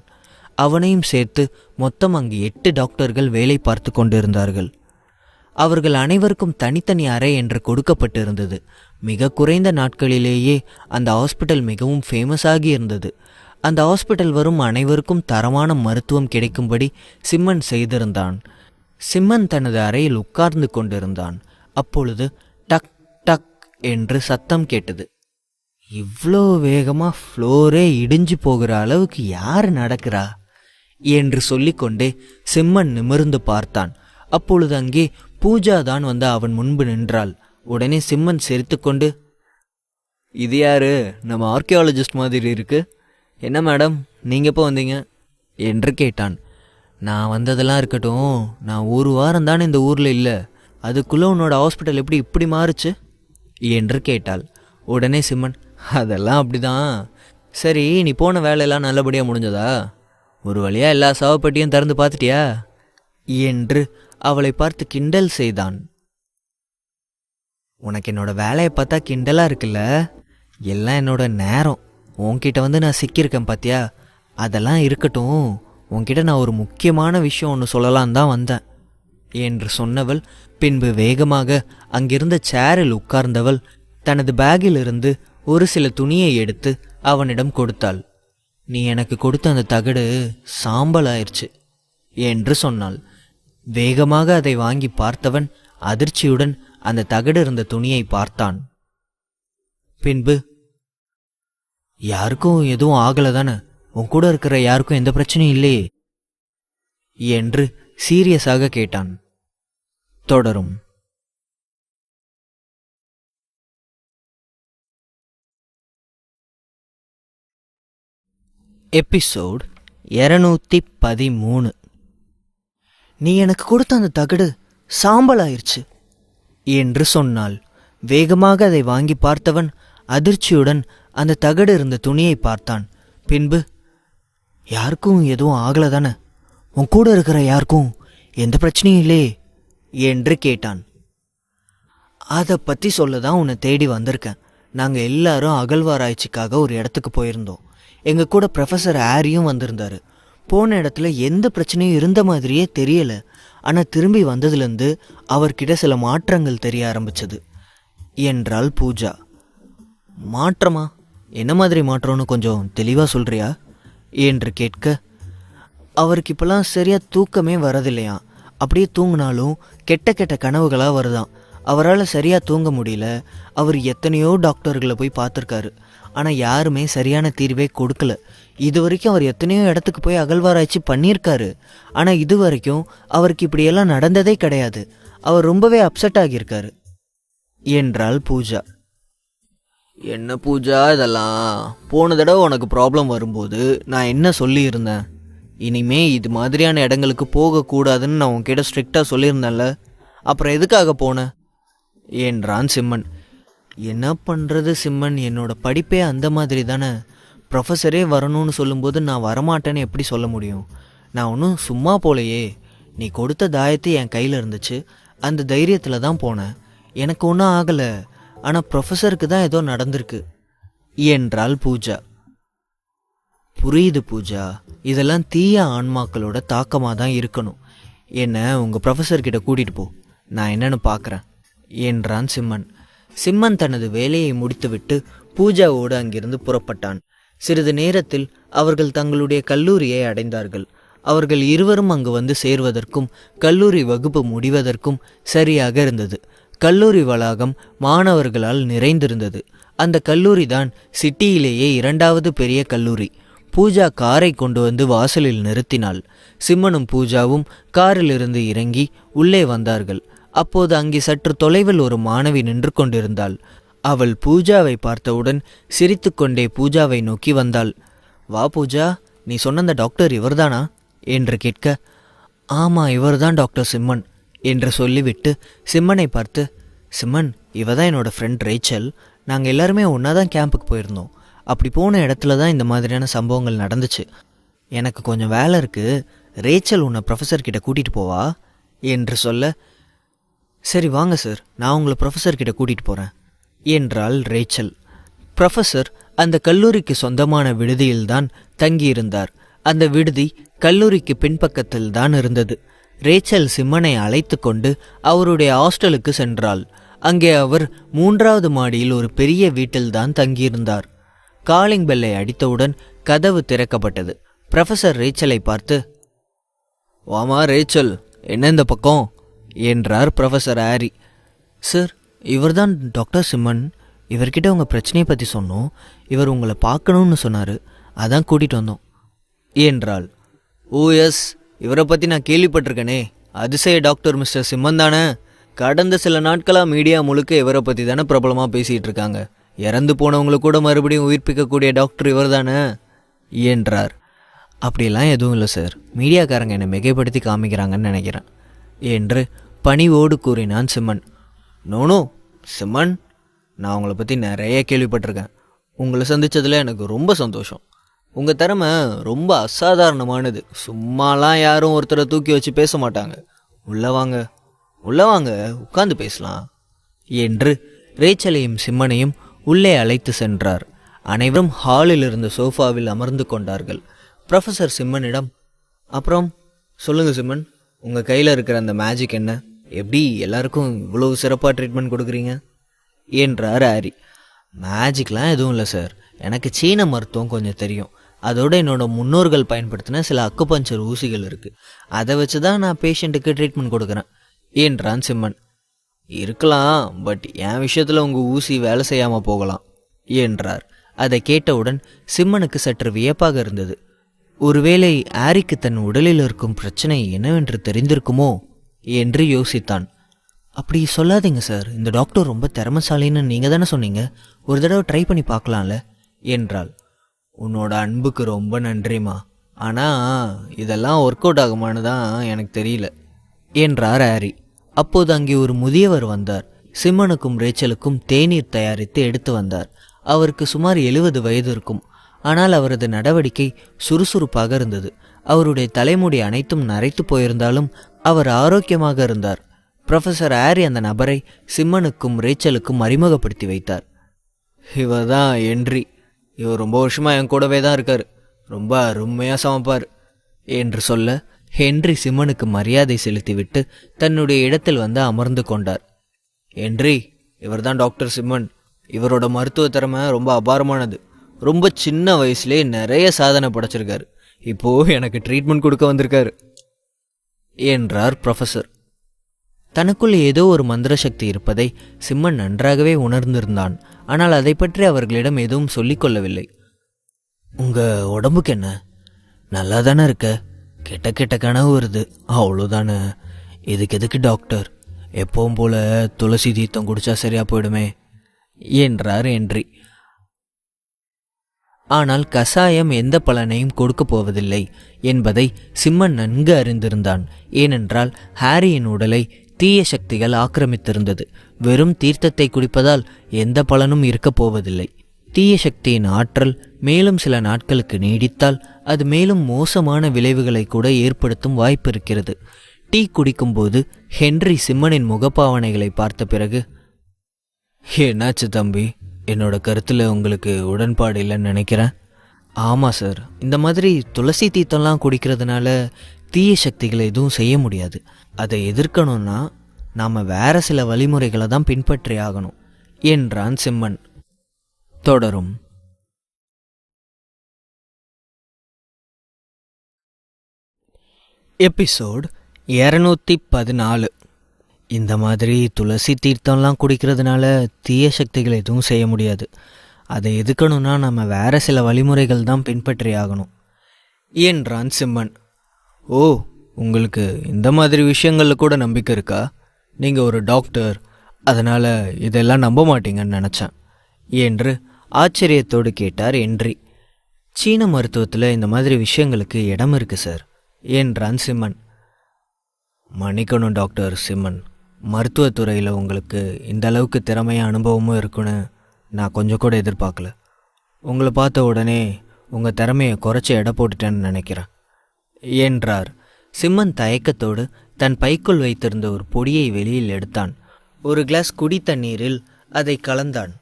அவனையும் சேர்த்து மொத்தம் அங்கு 8 டாக்டர்கள் வேலை பார்த்து கொண்டிருந்தார்கள். அவர்கள் அனைவருக்கும் தனித்தனி அறை என்று கொடுக்கப்பட்டிருந்தது. மிக குறைந்த நாட்களிலேயே அந்த ஹாஸ்பிட்டல் மிகவும் ஃபேமஸ் ஆகி இருந்தது. அந்த ஹாஸ்பிட்டல் வரும் அனைவருக்கும் தரமான மருத்துவம் கிடைக்கும்படி சிம்மன் செய்திருந்தான். சிம்மன் தனது அறையில் உட்கார்ந்து கொண்டிருந்தான். அப்பொழுது டக் டக் என்று சத்தம் கேட்டது. இவ்வளோ வேகமாக ஃப்ளோரே இடிஞ்சு போகிற அளவுக்கு யார் நடக்கிறா என்று சொல்லிக்கொண்டே சிம்மன் நிமிர்ந்து பார்த்தான். அப்பொழுது அங்கே பூஜா தான் வந்து அவன் முன்பு நின்றாள். உடனே சிம்மன் சிரித்துக்கொண்டு, இது யாரு, நம்ம ஆர்கியாலஜிஸ்ட் மாதிரி இருக்கு. என்ன மேடம், நீங்கள் எப்போ வந்தீங்க என்று கேட்டான். நான் வந்ததெல்லாம் இருக்கட்டும், நான் 1 வாரம் தானே இந்த ஊரில் இல்லை, அதுக்குள்ளே உன்னோட ஹாஸ்பிட்டல் எப்படி இப்படி மாறுச்சு என்று கேட்டாள். உடனே சிம்மன், அதெல்லாம் அப்படிதான். சரி, நீ போன வேலையெல்லாம் நல்லபடியாக முடிஞ்சதா? ஒரு வழியாக எல்லா சவப்பெட்டியும் திறந்து பார்த்துட்டியா என்று அவளை பார்த்து கிண்டல் செய்தான். உனக்கு என்னோட வேலையை பார்த்தா கிண்டலாக இருக்குல்ல? எல்லாம் என்னோட நேரம். உன்கிட்ட வந்து நான் சிக்கியிருக்கேன் பார்த்தியா? அதெல்லாம் இருக்கட்டும், உன்கிட்ட நான் ஒரு முக்கியமான விஷயம் ஒன்று சொல்லலான் தான் வந்தேன் என்று சொன்னவள் பின்பு வேகமாக அங்கிருந்த சேரில் உட்கார்ந்தவள் தனது பேக்கிலிருந்து ஒரு சில துணியை எடுத்து அவனிடம் கொடுத்தாள். நீ எனக்கு கொடுத்த அந்த தகடு சாம்பல் ஆயிடுச்சு என்று சொன்னாள். வேகமாக அதை வாங்கி பார்த்தவன் அதிர்ச்சியுடன் அந்த தகடு இருந்த துணியை பார்த்தான். பின்பு, யாருக்கும் எதுவும் ஆகலை தானே? உன் கூட இருக்கிற யாருக்கும் எந்த பிரச்சனையும் இல்லையே என்று சீரியஸாக கேட்டான். தொடரும். எபிசோட் 213. நீ எனக்கு கொடுத்த அந்த தகடு சாம்பல் ஆயிடுச்சு என்று சொன்னாள். வேகமாக அதை வாங்கி பார்த்தவன் அதிர்ச்சியுடன் அந்த தகடு இருந்த துணியை பார்த்தான். பின்பு, யாருக்கும் எதுவும் ஆகல தானே? உன் கூட இருக்கிற யாருக்கும் எந்த பிரச்சனையும் இல்லையே என்று கேட்டான். அதை பற்றி சொல்ல தான் உன்னை தேடி வந்திருக்கேன். நாங்கள் எல்லாரும் அகழ்வாராய்ச்சிக்காக ஒரு இடத்துக்கு போயிருந்தோம். எங்கள் கூட ப்ரொஃபஸர் ஹாரியும் வந்திருந்தாரு. போன இடத்துல எந்த பிரச்சனையும் இருந்த மாதிரியே தெரியலை. ஆனால் திரும்பி வந்ததுலேருந்து அவர்கிட்ட சில மாற்றங்கள் தெரிய ஆரம்பிச்சது என்றாள் பூஜா. மாற்றமா? என்ன மாதிரி மாற்றம்னு கொஞ்சம் தெளிவாக சொல்கிறியா என்று கேட்க, அவருக்கு இப்போலாம் சரியாக தூக்கமே வரதில்லையா. அப்படியே தூங்கினாலும் கெட்ட கெட்ட கனவுகளாக வருதான். அவரால் சரியாக தூங்க முடியல. அவர் எத்தனையோ டாக்டர்களை போய் பார்த்துருக்காரு. ஆனால் யாருமே சரியான தீர்வே கொடுக்கல. இது வரைக்கும் அவர் எத்தனையோ இடத்துக்கு போய் அகழ்வாராய்ச்சி பண்ணியிருக்காரு. ஆனால் இது வரைக்கும் அவருக்கு இப்படியெல்லாம் நடந்ததே கிடையாது. அவர் ரொம்பவே அப்செட் ஆகியிருக்காரு என்றாள் பூஜா. என்ன பூஜா இதெல்லாம்? போன தடவை உனக்கு ப்ராப்ளம் வரும்போது நான் என்ன சொல்லியிருந்தேன்? இனிமே இது மாதிரியான இடங்களுக்கு போகக்கூடாதுன்னு நான் உன்கிட்ட ஸ்ட்ரிக்டாக சொல்லியிருந்தேன்ல. அப்புறம் எதுக்காக போனேன் என்றான் சிம்மன். என்ன பண்ணுறது சிம்மன், என்னோட படிப்பே அந்த மாதிரி தானே. ப்ரொஃபஸரே வரணும்னு சொல்லும்போது நான் வரமாட்டேன்னு எப்படி சொல்ல முடியும்? நான் ஒன்றும் சும்மா போலையே. நீ கொடுத்த தாயத்து என் கையில் இருந்துச்சு. அந்த தைரியத்தில் தான் போனேன். எனக்கு ஒன்றும் ஆகலை. ஆனால் ப்ரொஃபஸருக்கு தான் ஏதோ நடந்திருக்கு என்றாள் பூஜா. புரியுது பூஜா, இதெல்லாம் தீய ஆன்மாக்களோட தாக்கமாக தான் இருக்கணும். என்ன உங்கள் ப்ரொஃபஸர்கிட்ட கூட்டிகிட்டு போ, நான் என்னன்னு பார்க்குறேன் என்றான் சிம்மன். சிம்மன் தனது வேலையை முடித்துவிட்டு பூஜாவோடு அங்கிருந்து புறப்பட்டான். சிறிது நேரத்தில் அவர்கள் தங்களுடைய கல்லூரியை அடைந்தார்கள். அவர்கள் இருவரும் அங்கு வந்து சேர்வதற்கும் கல்லூரி வகுப்பு முடிவதற்கும் சரியாக இருந்தது. கல்லூரி வளாகம் மாணவர்களால் நிறைந்திருந்தது. அந்த கல்லூரி தான் சிட்டியிலேயே 2வது பெரிய கல்லூரி. பூஜா காரை கொண்டு வந்து வாசலில் நிறுத்தினாள். சிம்மனும் பூஜாவும் காரிலிருந்து இறங்கி உள்ளே வந்தார்கள். அப்போது அங்கே சற்று தொலைவில் ஒரு மாணவி நின்று கொண்டிருந்தாள். அவள் பூஜாவை பார்த்தவுடன் சிரித்துக்கொண்டே பூஜாவை நோக்கி வந்தாள். வா பூஜா, நீ சொன்ன அந்த டாக்டர் இவர்தானா என்று கேட்க, ஆமாம் இவர்தான் டாக்டர் சிம்மன் என்று சொல்லிவிட்டு சிம்மனை பார்த்து, சிம்மன் இவ தான் என்னோடய ஃப்ரெண்ட் ரேச்சல். நாங்கள் எல்லாருமே ஒன்றா தான் கேம்புக்கு போயிருந்தோம். அப்படி போன இடத்துல தான் இந்த மாதிரியான சம்பவங்கள் நடந்துச்சு. எனக்கு கொஞ்சம் வேலை இருக்குது, ரேச்சல் உன்னை ப்ரொஃபஸர்கிட்ட கூட்டிகிட்டு போவா என்று சொல்ல, சரி வாங்க சார், நான் உங்களை ப்ரொஃபஸர்கிட்ட கூட்டிகிட்டு போகிறேன் என்றாள் ரேச்சல். ப்ரொஃபஸர் அந்த கல்லூரிக்கு சொந்தமான விடுதியில்தான் தங்கியிருந்தார். அந்த விடுதி கல்லூரிக்கு பின்பக்கத்தில் தான் இருந்தது. ரேச்சல் சிம்மனை அழைத்து கொண்டு அவருடைய ஹாஸ்டலுக்கு சென்றாள். அங்கே அவர் 3வது மாடியில் ஒரு பெரிய வீட்டில்தான் தங்கியிருந்தார். காலிங் பெல்லை அடித்தவுடன் கதவு திறக்கப்பட்டது. ப்ரொஃபஸர் ரேச்சலை பார்த்து, வாமா ரேச்சல், என்ன இந்த பக்கம் என்றார் ப்ரொஃபஸர் ஹாரி. சார், இவர்தான் டாக்டர் சிம்மன். இவர்கிட்ட உங்கள் பிரச்சனையை பற்றி சொன்னோம். இவர் உங்களை பார்க்கணும்னு சொன்னார், அதான் கூட்டிகிட்டு வந்தோம் என்றாள். ஓ எஸ், இவரை பற்றி நான் கேள்விப்பட்டிருக்கேனே. அதிசய டாக்டர் மிஸ்டர் சிம்மன் தானே? கடந்த சில நாட்களாக மீடியா முழுக்க இவரை பற்றி தானே பிரபலமாக பேசிகிட்டு இருக்காங்க. இறந்து போனவங்களை கூட மறுபடியும் உயிர்ப்பிக்கக்கூடிய டாக்டர் இவர் தானே என்றார். அப்படியெல்லாம் எதுவும் இல்லை சார், மீடியாக்காரங்க என்னை மிகைப்படுத்தி காமிக்கிறாங்கன்னு நினைக்கிறேன் என்று பணிவோடு கூறினான் சிம்மன். நோனோ சிம்மன், நான் உங்களை பற்றி நிறைய கேள்விப்பட்டிருக்கேன். உங்களை சந்தித்ததில் எனக்கு ரொம்ப சந்தோஷம். உங்கள் திறமை ரொம்ப அசாதாரணமானது. சும்மாலாம் யாரும் ஒருத்தரை தூக்கி வச்சு பேச மாட்டாங்க. உள்ளே வாங்க, உள்ளே வாங்க, உட்கார்ந்து பேசலாம் என்று ரேச்சலையும் சிம்மனையும் உள்ளே அழைத்து சென்றார். அனைவரும் ஹாலில் இருந்த சோஃபாவில் அமர்ந்து கொண்டார்கள். ப்ரொஃபஸர் சிம்மனிடம், அப்புறம் சொல்லுங்கள் சிம்மன், உங்கள் கையில் இருக்கிற அந்த மேஜிக் என்ன? எப்படி எல்லாருக்கும் இவ்வளோ சிறப்பாக ட்ரீட்மெண்ட் கொடுக்குறீங்க என்றார் ஹாரி. மேஜிக்லாம் எதுவும் இல்லை சார், எனக்கு சீன மருத்துவம் கொஞ்சம் தெரியும். அதோடு என்னோட முன்னோர்கள் பயன்படுத்தின சில அக்குபஞ்சர் ஊசிகள் இருக்குது. அதை வச்சு தான் நான் பேஷண்ட்டுக்கு ட்ரீட்மெண்ட் கொடுக்குறேன் என்றான் சிம்மன். இருக்கலாம், பட் என் விஷயத்தில் உங்கள் ஊசி வேலை செய்யாமல் போகலாம் என்றார். அதை கேட்டவுடன் சிம்மனுக்கு சற்று வியப்பாக இருந்தது. ஒருவேளை ஆரிக்கு தன் உடலில் இருக்கும் பிரச்சனை என்னவென்று தெரிந்திருக்குமோ என்று யோசித்தான். அப்படி சொல்லாதீங்க சார், இந்த டாக்டர் ரொம்ப திறமைசாலின்னு நீங்கள் தானே சொன்னீங்க, ஒரு தடவை ட்ரை பண்ணி பார்க்கலாம்ல என்றாள். உன்னோட அன்புக்கு ரொம்ப நன்றிமா, ஆனால் இதெல்லாம் ஒர்க் அவுட் ஆகுமான்னு தான் எனக்கு தெரியல என்றார் ஆரி. அப்போது அங்கே ஒரு முதியவர் வந்தார். சிம்மனுக்கும் ரேச்சலுக்கும் தேநீர் தயாரித்து எடுத்து வந்தார். அவருக்கு சுமார் 70 வயது இருக்கும். ஆனால் அவரது நடவடிக்கை சுறுசுறுப்பாக இருந்தது. அவருடைய தலைமுடி அனைத்தும் நரைத்து போயிருந்தாலும் அவர் ஆரோக்கியமாக இருந்தார். ப்ரொஃபஸர் ஆரி அந்த நபரை சிம்மனுக்கும் ரேச்சலுக்கும் அறிமுகப்படுத்தி வைத்தார். இவர் தான் ஹென்றி. இவர் ரொம்ப வருஷமாக என் கூடவே தான் இருக்கார். ரொம்ப அருமையாக சமைப்பார் என்று சொல்ல ஹென்றி சிம்மனுக்கு மரியாதை செலுத்திவிட்டு தன்னுடைய இடத்தில் வந்து அமர்ந்து கொண்டார். ஹென்றி, இவர் தான் டாக்டர் சிம்மன். இவரோட மருத்துவ திறமை ரொம்ப அபாரமானது. ரொம்ப சின்ன வயசுலேயே நிறைய சாதனை படைச்சிருக்காரு. இப்போது எனக்கு ட்ரீட்மெண்ட் கொடுக்க வந்திருக்காரு என்றார் ப்ரொஃபஸர். தனக்குள் ஏதோ ஒரு மந்திர சக்தி இருப்பதை சிம்மன் நன்றாகவே உணர்ந்திருந்தான். ஆனால் அதை பற்றி அவர்களிடம் எதுவும் சொல்லிக்கொள்ளவில்லை. உங்கள் உடம்புக்கு என்ன? நல்லா தானே இருக்க? கெட்ட கெட்ட கனவு வருது, அவ்வளோதானே. இதுக்கு எதுக்கு டாக்டர்? எப்பவும் போல துளசி தீர்த்தம் குடிச்சா சரியா போயிடுமே என்றார் ஹென்றி. ஆனால் கசாயம் எந்த பலனையும் கொடுக்க போவதில்லை என்பதை சிம்மன் நன்கு அறிந்திருந்தான். ஏனென்றால் ஹாரியின் உடலை தீய சக்திகள் ஆக்கிரமித்திருந்தது. வெறும் தீர்த்தத்தை குடிப்பதால் எந்த பலனும் இருக்கப் போவதில்லை. தீய சக்தியின் ஆற்றல் மேலும் சில நாட்களுக்கு நீடித்தால் அது மேலும் மோசமான விளைவுகளை கூட ஏற்படுத்தும் வாய்ப்பு இருக்கிறது. டீ குடிக்கும்போது ஹென்றி சிம்மனின் முகப்பாவனைகளை பார்த்த பிறகு, என்னாச்சு தம்பி, என்னோட கருத்தில் உங்களுக்கு உடன்பாடு இல்லைன்னு நினைக்கிறேன். ஆமாம் சார், இந்த மாதிரி துளசி தீர்த்தம்லாம் குடிக்கிறதுனால தீய சக்திகளை எதுவும் செய்ய முடியாது. அதை எதிர்க்கணும்னா நாம் வேற சில வழிமுறைகளை தான் பின்பற்றி ஆகணும் என்றான் சிம்மன். தொடரும். எபிசோட் 214. இந்த மாதிரி துளசி தீர்த்தம்லாம் குடிக்கிறதுனால தீய சக்திகள் எதுவும் செய்ய முடியாது. அதை எதுக்கணும்னா நம்ம வேற சில வழிமுறைகள் தான் பின்பற்றி ஆகணும் என்றான் சிம்மன். ஓ, உங்களுக்கு இந்த மாதிரி விஷயங்களில் கூட நம்பிக்கை இருக்கா? நீங்கள் ஒரு டாக்டர், அதனால் இதெல்லாம் நம்ப மாட்டீங்கன்னு நினச்சேன் என்று ஆச்சரியத்தோடு கேட்டார் ஹென்றி. சீன மருத்துவத்தில் இந்த மாதிரி விஷயங்களுக்கு இடம் இருக்குது சார் என்றான் சிம்மன். மன்னிக்கணும் டாக்டர் சிம்மன், மருத்துவத்துறையில் உங்களுக்கு இந்த அளவுக்கு திறமையான அனுபவமும் இருக்குன்னு நான் கொஞ்சம் கூட எதிர்பார்க்கல. உங்களை பார்த்த உடனே உங்கள் திறமையை குறைச்சி எடை போட்டுட்டேன்னு நினைக்கிறேன் என்றார். சிம்மன் தயக்கத்தோடு தன் பைக்குள் வைத்திருந்த ஒரு பொடியை வெளியில் எடுத்தான். ஒரு கிளாஸ் குடி தண்ணீரில் அதை கலந்தான்.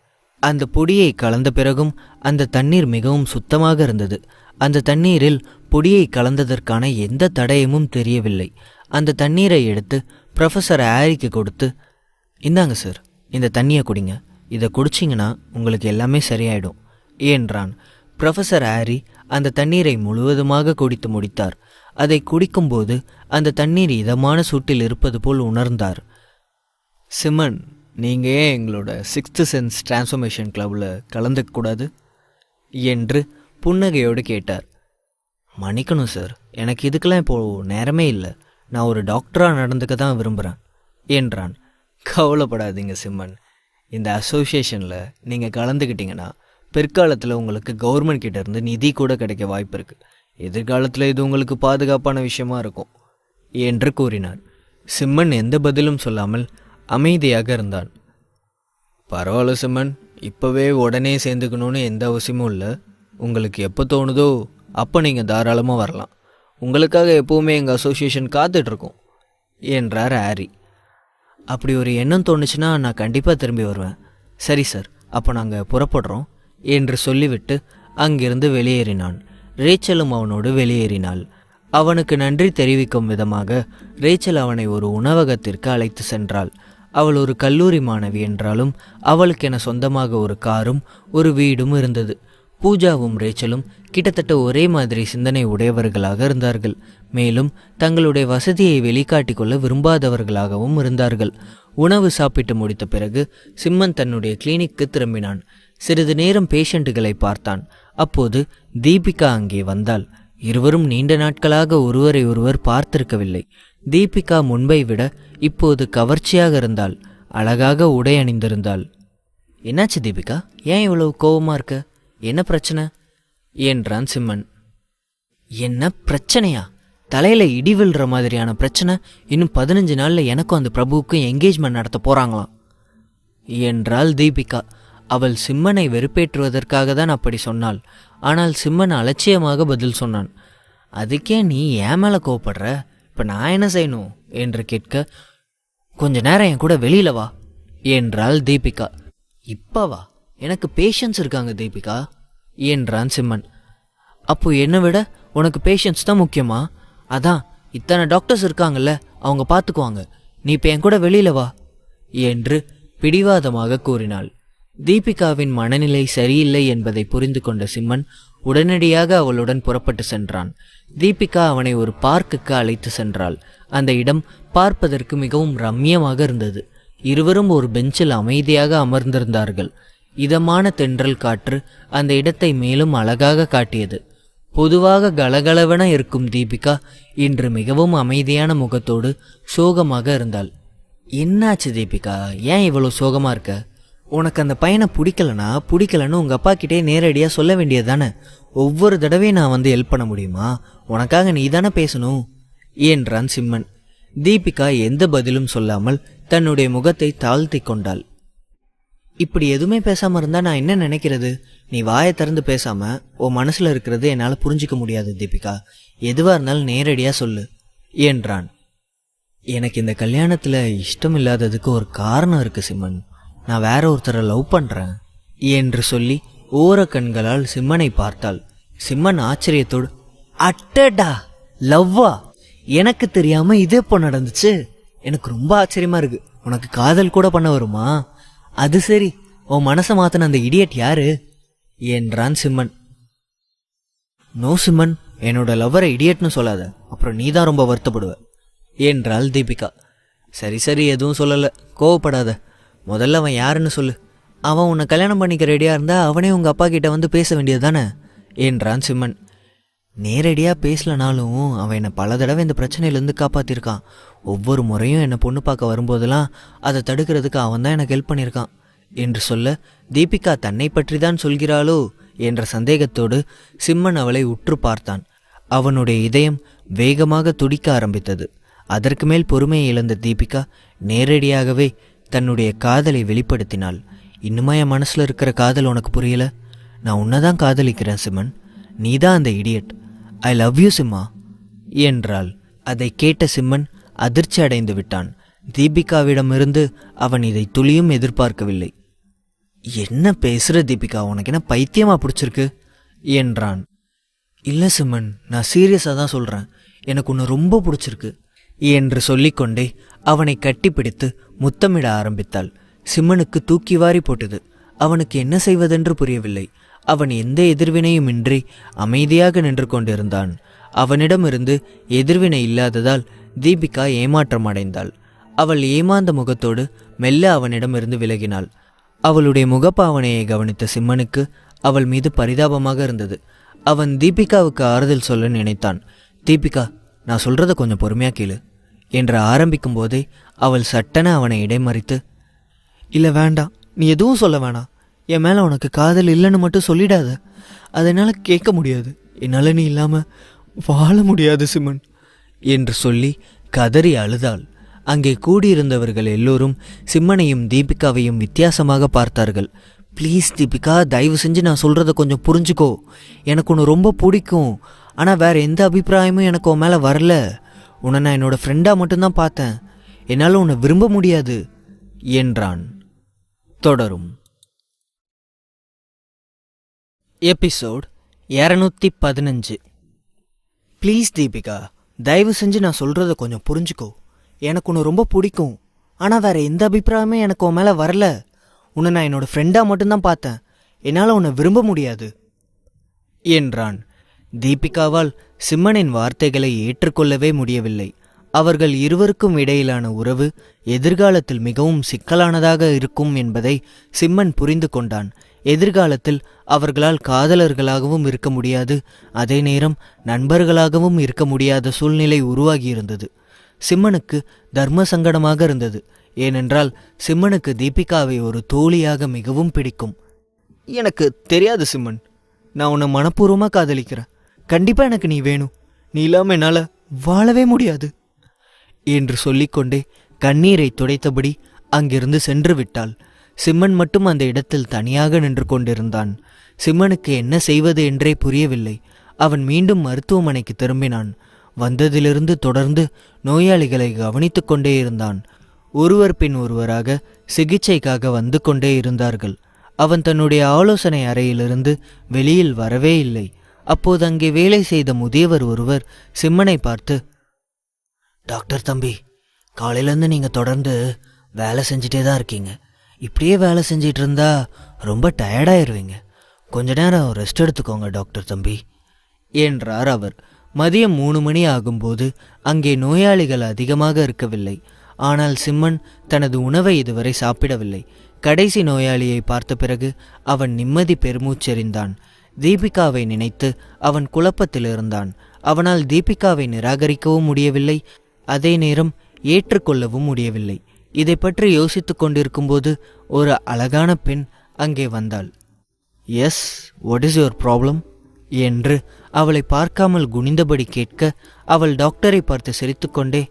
அந்த பொடியை கலந்த பிறகும் அந்த தண்ணீர் மிகவும் சுத்தமாக இருந்தது. அந்த தண்ணீரில் பொடியை கலந்ததற்கான எந்த தடயமும் தெரியவில்லை. அந்த தண்ணீரை எடுத்து ப்ரொஃபஸர் ஆரிக்கு கொடுத்து, இந்தாங்க சார், இந்த தண்ணியை குடிங்க, இதை குடிச்சிங்கன்னா உங்களுக்கு எல்லாமே சரியாயிடும் என்றான். ப்ரொஃபஸர் ஆரி அந்த தண்ணீரை முழுவதுமாக குடித்து முடித்தார். அதை குடிக்கும்போது அந்த தண்ணீர் இதமான சூட்டில் இருப்பது போல் உணர்ந்தார். சிம்மன், நீங்கள் ஏன் எங்களோட 6th சென்ஸ் டிரான்ஸ்ஃபர்மேஷன் கிளப்பில் கலந்துக்கூடாது என்று புன்னகையோடு கேட்டார். மன்னிக்கணும் சார், எனக்கு இதுக்கெல்லாம் இப்போது நேரமே இல்லை. நான் ஒரு டாக்டராக நடந்துக்க தான் விரும்புகிறேன் என்றான். கவலைப்படாதீங்க சிம்மன், இந்த அசோசியேஷனில் நீங்கள் கலந்துக்கிட்டீங்கன்னா பிற்காலத்தில் உங்களுக்கு கவர்மெண்ட் கிட்டேருந்து நிதி கூட கிடைக்க வாய்ப்பு இருக்குது. எதிர்காலத்தில் இது உங்களுக்கு பாதுகாப்பான விஷயமா இருக்கும் என்று கூறினார். சிம்மன் எந்த பதிலும் சொல்லாமல் அமைதியாக இருந்தான். பரவாயில்ல சிம்மன், இப்போவே உடனே சேர்ந்துக்கணுன்னு எந்த அவசியமும் இல்லை. உங்களுக்கு எப்போ தோணுதோ அப்போ நீங்கள் தாராளமாக வரலாம். உங்களுக்காக எப்போவுமே எங்கள் அசோசியேஷன் காத்துட்ருக்கோம் என்றார் ஆரி. அப்படி ஒரு எண்ணம் தோணுச்சுன்னா நான் கண்டிப்பாக திரும்பி வருவேன். சரி சார், அப்போ நாங்கள் புறப்படுறோம் என்று சொல்லிவிட்டு அங்கிருந்து வெளியேறினான். ரேச்சலும் அவனோடு வெளியேறினாள். அவனுக்கு நன்றி தெரிவிக்கும் விதமாக ரேச்சல் அவனை ஒரு உணவகத்திற்கு அழைத்து சென்றாள். அவள் ஒரு கல்லூரி மாணவி என்றாலும் அவளுக்கென சொந்தமாக ஒரு காரும் ஒரு வீடும் இருந்தது. பூஜாவும் ரேச்சலும் கிட்டத்தட்ட ஒரே மாதிரி சிந்தனை உடையவர்களாக இருந்தார்கள். மேலும் தங்களுடைய வசதியை வெளிக்காட்டிக் கொள்ள விரும்பாதவர்களாகவும் இருந்தார்கள். உணவு சாப்பிட்டு முடித்த பிறகு சிம்மன் தன்னுடைய கிளினிக்கு திரும்பினான். சிறிது நேரம் பேஷண்ட்டுகளை பார்த்தான். அப்போது தீபிகா அங்கே வந்தாள். இருவரும் நீண்ட நாட்களாக ஒருவரை ஒருவர் பார்த்திருக்கவில்லை. தீபிகா முன்பை விட இப்போது கவர்ச்சியாக இருந்தாள். அழகாக உடை அணிந்திருந்தாள். என்னாச்சு தீபிகா, ஏன் இவ்வளவு கோபமா இருக்க? என்ன பிரச்சனை என்றான் சிம்மன். என்ன பிரச்சனையா? தலையில இடி விழுற மாதிரியான பிரச்சனை. இன்னும் 15 நாள்ல எனக்கும் அந்த பிரபுவுக்கும் என்கேஜ்மெண்ட் நடத்த போறாங்களாம் என்றாள் தீபிகா. அவள் சிம்மனை வெறுப்பேற்றுவதற்காக தான் அப்படி சொன்னாள். ஆனால் சிம்மன் அலட்சியமாக பதில் சொன்னான். அதுக்கே நீ ஏன் மேல கோவப்படுற? இப்ப நான் என்ன செய்யணும் என்று கேட்க, கொஞ்ச நேரம் என் கூட வெளியில வா என்றாள் தீபிகா. இப்பவா? எனக்கு பேஷன்ஸ் இருக்காங்க தீபிகா என்றான் சிம்மன். அப்போ என்னை விட உனக்கு பேஷன்ஸ் தான் முக்கியமா? அதான் இத்தனை டாக்டர்ஸ் இருக்காங்கல்ல, அவங்க பார்த்துக்குவாங்க. நீ இப்போ என் கூட வெளியில வா என்று பிடிவாதமாக கூறினாள். தீபிகாவின் மனநிலை சரியில்லை என்பதை புரிந்து கொண்ட சிம்மன் உடனடியாக அவளுடன் புறப்பட்டு சென்றான். தீபிகா அவனை ஒரு பார்க்குக்கு அழைத்து சென்றாள். அந்த இடம் பார்ப்பதற்கு மிகவும் ரம்மியமாக இருந்தது. இருவரும் ஒரு பெஞ்சில் அமைதியாக அமர்ந்திருந்தார்கள். இதமான தென்றல் காற்று அந்த இடத்தை மேலும் அழகாக காட்டியது. பொதுவாக கலகலவென இருக்கும் தீபிகா இன்று மிகவும் அமைதியான முகத்தோடு சோகமாக இருந்தாள். என்னாச்சு தீபிகா, ஏன் இவ்வளோ சோகமாக இருக்க? உனக்கு அந்த பையனை பிடிக்கலன்னு உங்கள் அப்பா கிட்டே நேரடியாக சொல்ல வேண்டியது தானே? ஒவ்வொரு தடவையும் நான் வந்து ஹெல்ப் பண்ண முடியுமா? உனக்காக நீ தானே பேசணும் என்றான் சிம்மன். தீபிகா எந்த பதிலும் சொல்லாமல் தன்னுடைய முகத்தை தாழ்த்தி கொண்டாள். இப்படி எதுவுமே பேசாமல் இருந்தால் நான் என்ன நினைக்கிறது? நீ வாயை திறந்து பேசாம உன் மனசில் இருக்கிறது என்னால் புரிஞ்சிக்க முடியாது தீபிகா. எதுவாக இருந்தாலும் நேரடியாக சொல்லு என்றான். எனக்கு இந்த கல்யாணத்தில் இஷ்டம் இல்லாததுக்கு ஒரு காரணம் இருக்கு சிம்மன். நான் வேற ஒருத்தரை லவ் பண்ணுறேன் என்று சொல்லி ஓர கண்களால் சிம்மனை பார்த்தாள். சிம்மன் ஆச்சரியத்தோடு, அட்டடா, லவ்வா? எனக்கு தெரியாம இது எப்போ நடந்துச்சு? எனக்கு ரொம்ப ஆச்சரியமா இருக்கு. உனக்கு காதல் கூட பண்ண வருமா? அது சரி, உன் மனசை மாத்தின அந்த இடியட் யாரு என்றான் சிம்மன். நோ சிம்மன், என்னோட லவ்வரை இடியட்னு சொல்லாத, அப்புறம் நீ தான் ரொம்ப வருத்தப்படுவ என்றாள் தீபிகா. சரி சரி, எதுவும் சொல்லலை, கோவப்படாத. முதல்ல அவன் யாருன்னு சொல்லு. அவன் உன்னை கல்யாணம் பண்ணிக்க ரெடியாக இருந்தா அவனே உங்கள் அப்பா கிட்ட வந்து பேச வேண்டியது தானே என்றான் சிம்மன். நேரடியாக பேசலனாலும் அவன் என்னை பல தடவை இந்த பிரச்சனையிலேருந்து காப்பாற்றிருக்கான். ஒவ்வொரு முறையும் என்னை பொண்ணு பார்க்க வரும்போதெல்லாம் அதை தடுக்கிறதுக்கு அவன் தான் எனக்கு ஹெல்ப் பண்ணியிருக்கான் என்று சொல்ல, தீபிகா தன்னை பற்றி தான் சொல்கிறாளோ என்ற சந்தேகத்தோடு சிம்மன் அவளை உற்று பார்த்தான். அவனுடைய இதயம் வேகமாக துடிக்க ஆரம்பித்தது. அதற்கு மேல் பொறுமையை இழந்த தீபிகா நேரடியாகவே தன்னுடைய காதலை வெளிப்படுத்தினாள். இன்னுமா என் மனசில் இருக்கிற காதல் உனக்கு புரியல? நான் உன்னை தான் காதலிக்கிறேன் சிம்மன். நீ தான் அந்த idiot. I love you Simha என்றாள். அதை கேட்ட சிம்மன் அதிர்ச்சி அடைந்து விட்டான். தீபிகாவிடமிருந்து அவன் இதை துளியும் எதிர்பார்க்கவில்லை. என்ன பேசுற தீபிகா, உனக்கு என்ன பைத்தியமா பிடிச்சிருக்கு என்றான். இல்லை சிம்மன், நான் சீரியஸாக தான் சொல்கிறேன். எனக்கு உன்னை ரொம்ப பிடிச்சிருக்கு என்று சொல்லிக்கொண்டே அவனை கட்டிப்பிடித்து முத்தமிட ஆரம்பித்தாள். சிம்மனுக்கு தூக்கி வாரி போட்டது. அவனுக்கு என்ன செய்வதென்று புரியவில்லை. அவன் எந்த எதிர்வினையும் இன்றி அமைதியாக நின்று கொண்டிருந்தான். அவனிடமிருந்து எதிர்வினை இல்லாததால் தீபிகா ஏமாற்றம் அடைந்தாள். அவள் ஏமாந்த முகத்தோடு மெல்ல அவனிடமிருந்து விலகினாள். அவளுடைய முகப்பாவனையை கவனித்த சிம்மனுக்கு அவள் மீது பரிதாபமாக இருந்தது. அவன் தீபிகாவுக்கு ஆறுதல் சொல்ல நினைத்தான். தீபிகா, நான் சொல்றத கொஞ்சம் பொறுமையா கேளு என்று ஆரம்பிக்கும் போதே அவள் சட்டென அவனை இடைமறித்து, இல்லை வேண்டாம், நீ எதுவும் சொல்ல வேணாம். என் மேலே உனக்கு காதல் இல்லைன்னு மட்டும் சொல்லிடாத. அதனால் கேட்க முடியாது. என்னால் நீ இல்லாமல் வாழ முடியாது சிம்மன் என்று சொல்லி கதறி அழுதாள். அங்கே கூடியிருந்தவர்கள் எல்லோரும் சிம்மனையும் தீபிகாவையும் வித்தியாசமாக பார்த்தார்கள். ப்ளீஸ் தீபிகா, தயவு செஞ்சு நான் சொல்கிறத கொஞ்சம் புரிஞ்சுக்கோ. எனக்கு உன்னை ரொம்ப பிடிக்கும். ஆனால் வேறு எந்த அபிப்பிராயமும் எனக்கு உன் மேலே வரல. உன்னை நான் என்னோடய ஃப்ரெண்டாக மட்டும்தான் பார்த்தேன். என்னால் உன்னை விரும்ப முடியாது என்றான். தொடரும். எபிசோட் 215. ப்ளீஸ் தீபிகா, தயவு செஞ்சு நான் சொல்கிறத கொஞ்சம் புரிஞ்சுக்கோ. எனக்கு உன்னை ரொம்ப பிடிக்கும். ஆனால் வேறு எந்த அபிப்பிராயமும் எனக்கு உன் மேலே வரல. உன்னை நான் என்னோடய ஃப்ரெண்டாக மட்டும்தான் பார்த்தேன். என்னால் உன்னை விரும்ப முடியாது என்றான். தீபிகாவால் சிம்மனின் வார்த்தைகளை ஏற்றுக்கொள்ளவே முடியவில்லை. அவர்கள் இருவருக்கும் இடையிலான உறவு எதிர்காலத்தில் மிகவும் சிக்கலானதாக இருக்கும் என்பதை சிம்மன் புரிந்து கொண்டான். எதிர்காலத்தில் அவர்களால் காதலர்களாகவும் இருக்க முடியாது, அதே நேரம் நண்பர்களாகவும் இருக்க முடியாத சூழ்நிலை உருவாகியிருந்தது. சிம்மனுக்கு தர்ம சங்கடமாக இருந்தது. ஏனென்றால் சிம்மனுக்கு தீபிகாவை ஒரு தோழியாக மிகவும் பிடிக்கும். எனக்கு தெரியாது சிம்மன், நான் உன்னை மனப்பூர்வமாக காதலிக்கிறேன். கண்டிப்பாக எனக்கு நீ வேணும். நீ இல்லாமல் என்னால் வாழவே முடியாது என்று சொல்லிக்கொண்டே கண்ணீரை துடைத்தபடி அங்கிருந்து சென்று விட்டாள். சிம்மன் மட்டும் அந்த இடத்தில் தனியாக நின்று கொண்டிருந்தான். சிம்மனுக்கு என்ன செய்வது என்றே புரியவில்லை. அவன் மீண்டும் மருத்துவமனைக்கு திரும்பினான். வந்ததிலிருந்து தொடர்ந்து நோயாளிகளை கவனித்து கொண்டே இருந்தான். ஒருவர் பின் ஒருவராக சிகிச்சைக்காக வந்து கொண்டே இருந்தார்கள். அவன் தன்னுடைய ஆலோசனை அறையிலிருந்து வெளியில் வரவே இல்லை. அப்போது அங்கே வேலை செய்த முதியவர் ஒருவர் சிம்மனை பார்த்து, டாக்டர் தம்பி, காலையிலேருந்து நீங்கள் தொடர்ந்து வேலை செஞ்சிட்டே தான் இருக்கீங்க. இப்படியே வேலை செஞ்சிட்டு இருந்தா ரொம்ப டயர்டாயிருவீங்க. கொஞ்ச நேரம் ரெஸ்ட் எடுத்துக்கோங்க டாக்டர் தம்பி என்றார் அவர். மதியம் 3 மணி ஆகும்போது அங்கே நோயாளிகள் அதிகமாக இருக்கவில்லை. ஆனால் சிம்மன் தனது உணவை இதுவரை சாப்பிடவில்லை. கடைசி நோயாளியை பார்த்த பிறகு அவன் நிம்மதி பெருமூச்செறிந்தான். தீபிகாவை நினைத்து அவன் குழப்பத்தில் இருந்தான். அவனால் தீபிகாவை நிராகரிக்கவும் முடியவில்லை, அதே நேரம் ஏற்றுக்கொள்ளவும் முடியவில்லை. இதை பற்றி யோசித்து கொண்டிருக்கும்போது ஒரு அழகான பெண் அங்கே வந்தாள். Yes, what is your problem என்று அவளை பார்க்காமல் குனிந்தபடி கேட்க, அவள் டாக்டரை பார்த்து சிரித்துக்கொண்டே,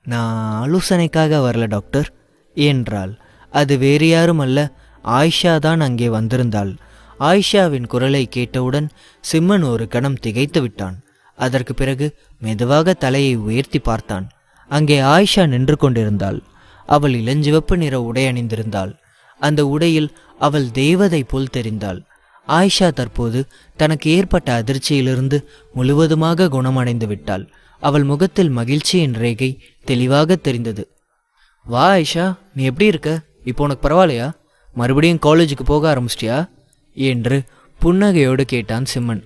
நான் ஆலோசனைக்காக வரல டாக்டர் என்றாள். அது வேறு யாரும் அல்ல, ஆயிஷா தான் அங்கே வந்திருந்தாள். ஆயிஷாவின் குரலை கேட்டவுடன் சிம்மன் ஒரு கணம் திகைத்து விட்டான். அதற்கு பிறகு மெதுவாக தலையை உயர்த்தி பார்த்தான். அங்கே ஆயிஷா நின்று கொண்டிருந்தாள். அவள் இளஞ்சிவப்பு நிற உடை அணிந்திருந்தாள். அந்த உடையில் அவள் தேவதை போல் தெரிந்தாள். ஆயிஷா தற்போது தனக்கு ஏற்பட்ட அதிர்ச்சியிலிருந்து முழுவதுமாக குணமடைந்து விட்டாள். அவள் முகத்தில் மகிழ்ச்சியின் ரேகை தெளிவாக தெரிந்தது. வா ஆயிஷா, நீ எப்படி இருக்க? இப்போ உனக்கு பரவாயில்லையா? மறுபடியும் காலேஜுக்கு போக ஆரம்பிச்சிட்டியா என்று புன்னகையோடு கேட்டான் சிம்மன்.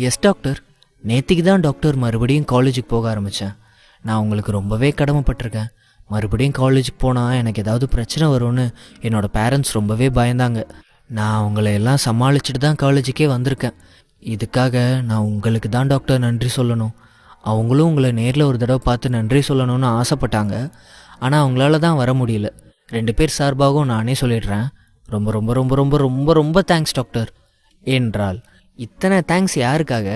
எஸ் டாக்டர், நேத்திக்கு தான் டாக்டர் மறுபடியும் காலேஜுக்கு போக ஆரம்பித்தேன். நான் உங்களுக்கு ரொம்பவே கடமைப்பட்டிருக்கேன். மறுபடியும் காலேஜுக்கு போனால் எனக்கு ஏதாவது பிரச்சனை வரும்னு என்னோடய பேரண்ட்ஸ் ரொம்பவே பயந்தாங்க. நான் உங்களை எல்லாம் சமாளிச்சுட்டு தான் காலேஜுக்கே வந்திருக்கேன். இதுக்காக நான் உங்களுக்கு தான் டாக்டர் நன்றி சொல்லணும். அவங்களும் உங்களை நேரில் ஒரு தடவை பார்த்து நன்றி சொல்லணும்னு ஆசைப்பட்டாங்க. ஆனால் அவங்களால தான் வர முடியல. 2 பேர் சார்பாகவும் நானே சொல்லிடுறேன். ரொம்ப ரொம்ப ரொம்ப ரொம்ப ரொம்ப ரொம்ப தேங்க்ஸ் டாக்டர் என்றாள். இத்தனை தேங்க்ஸ் யாருக்காக?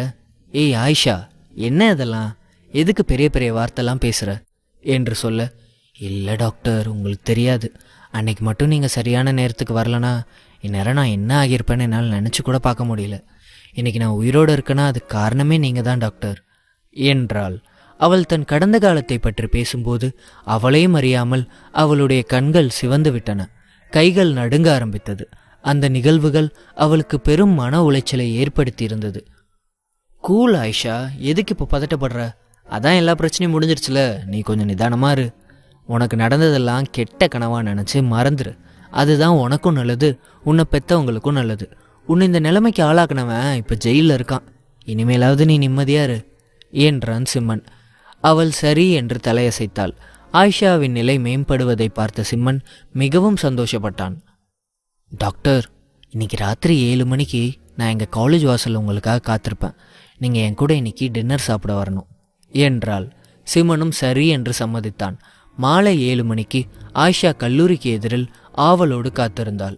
ஏய் ஆயிஷா, என்ன இதெல்லாம்? எதுக்கு பெரிய பெரிய வார்த்தைலாம் பேசுகிற என்று சொல்ல, இல்லை டாக்டர், உங்களுக்கு தெரியாது. அன்னைக்கு மட்டும் நீங்கள் சரியான நேரத்துக்கு வரலனா இந்நேரம் நான் என்ன ஆகியிருப்பேன்னு என்னால் நினச்சி கூட பார்க்க முடியல. இன்றைக்கி நான் உயிரோடு இருக்கேன்னா அதுக்கு காரணமே நீங்கள் தான் டாக்டர் என்றாள். அவள் தன் கடந்த காலத்தை பற்றி பேசும்போது அவளையும் அறியாமல் அவளுடைய கண்கள் சிவந்து விட்டன. கைகள் நடுங்க ஆரம்பித்தது. அந்த நிகழ்வுகள் அவளுக்கு பெரும் மன உளைச்சலை ஏற்படுத்தி இருந்தது. கூல் ஆயிஷா, எதுக்கு இப்போ பதட்டப்படுற? அதான் எல்லா பிரச்சனையும் முடிஞ்சிருச்சுல, நீ கொஞ்சம் நிதானமாக இரு. உனக்கு நடந்ததெல்லாம் கெட்ட கனவா நினச்சி மறந்துரு. அதுதான் உனக்கும் நல்லது, உன்னை பெற்றவங்களுக்கும் நல்லது. உன்னை இந்த நிலைமைக்கு ஆளாக்குனவன் இப்போ ஜெயிலில் இருக்கான். இனிமேலாவது நீ நிம்மதியாக இரு என்றான் சிம்மன். அவள் சரி என்று தலையசைத்தாள். ஆயிஷாவின் நிலை மேம்படுவதை பார்த்த சிம்மன் மிகவும் சந்தோஷப்பட்டான். டாக்டர், இன்னைக்கு ராத்திரி 7 மணிக்கு நான் எங்கள் காலேஜ் வாசலில் உங்களுக்காக காத்திருப்பேன். நீங்கள் என் கூட இன்னைக்கு டின்னர் சாப்பிட வரணும் என்றாள். சிம்மனும் சரி என்று சம்மதித்தான். மாலை 7 மணிக்கு ஆயிஷா கல்லூரிக்கு எதிரில் ஆவலோடு காத்திருந்தாள்.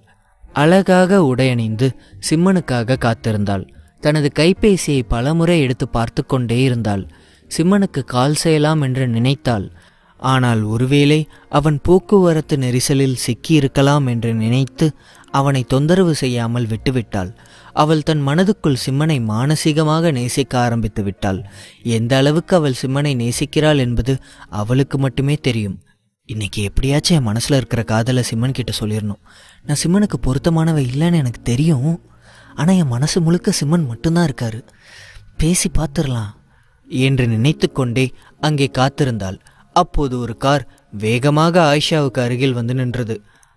அழகாக உடையணிந்து சிம்மனுக்காக காத்திருந்தாள். தனது கைபேசியை பலமுறை எடுத்து பார்த்து கொண்டே இருந்தாள். சிம்மனுக்கு கால் செய்யலாம் என்று நினைத்தாள். ஆனால் ஒருவேளை அவன் போக்குவரத்து நெரிசலில் சிக்கியிருக்கலாம் என்று நினைத்து அவனை தொந்தரவு செய்யாமல் விட்டுவிட்டாள். அவள் தன் மனதுக்குள் சிம்மனை மானசீகமாக நேசிக்க ஆரம்பித்து விட்டாள். எந்த அளவுக்கு அவள் சிம்மனை நேசிக்கிறாள் என்பது அவளுக்கு மட்டுமே தெரியும். இன்னைக்கு எப்படியாச்சும் என் மனசில் இருக்கிற காதலை சிம்மன் கிட்ட சொல்லிடணும். நான் சிம்மனுக்கு பொருத்தமானவ இல்லைன்னு எனக்கு தெரியும். ஆனால் என் மனசு முழுக்க சிம்மன் மட்டும்தான் இருக்காரு. பேசி பார்த்துடலாம் என்று நினைத்து கொண்டே அங்கே காத்திருந்தாள். அப்போது ஒரு கார் வேகமாக ஆயிஷாவுக்கு அருகில் வந்து நின்றது.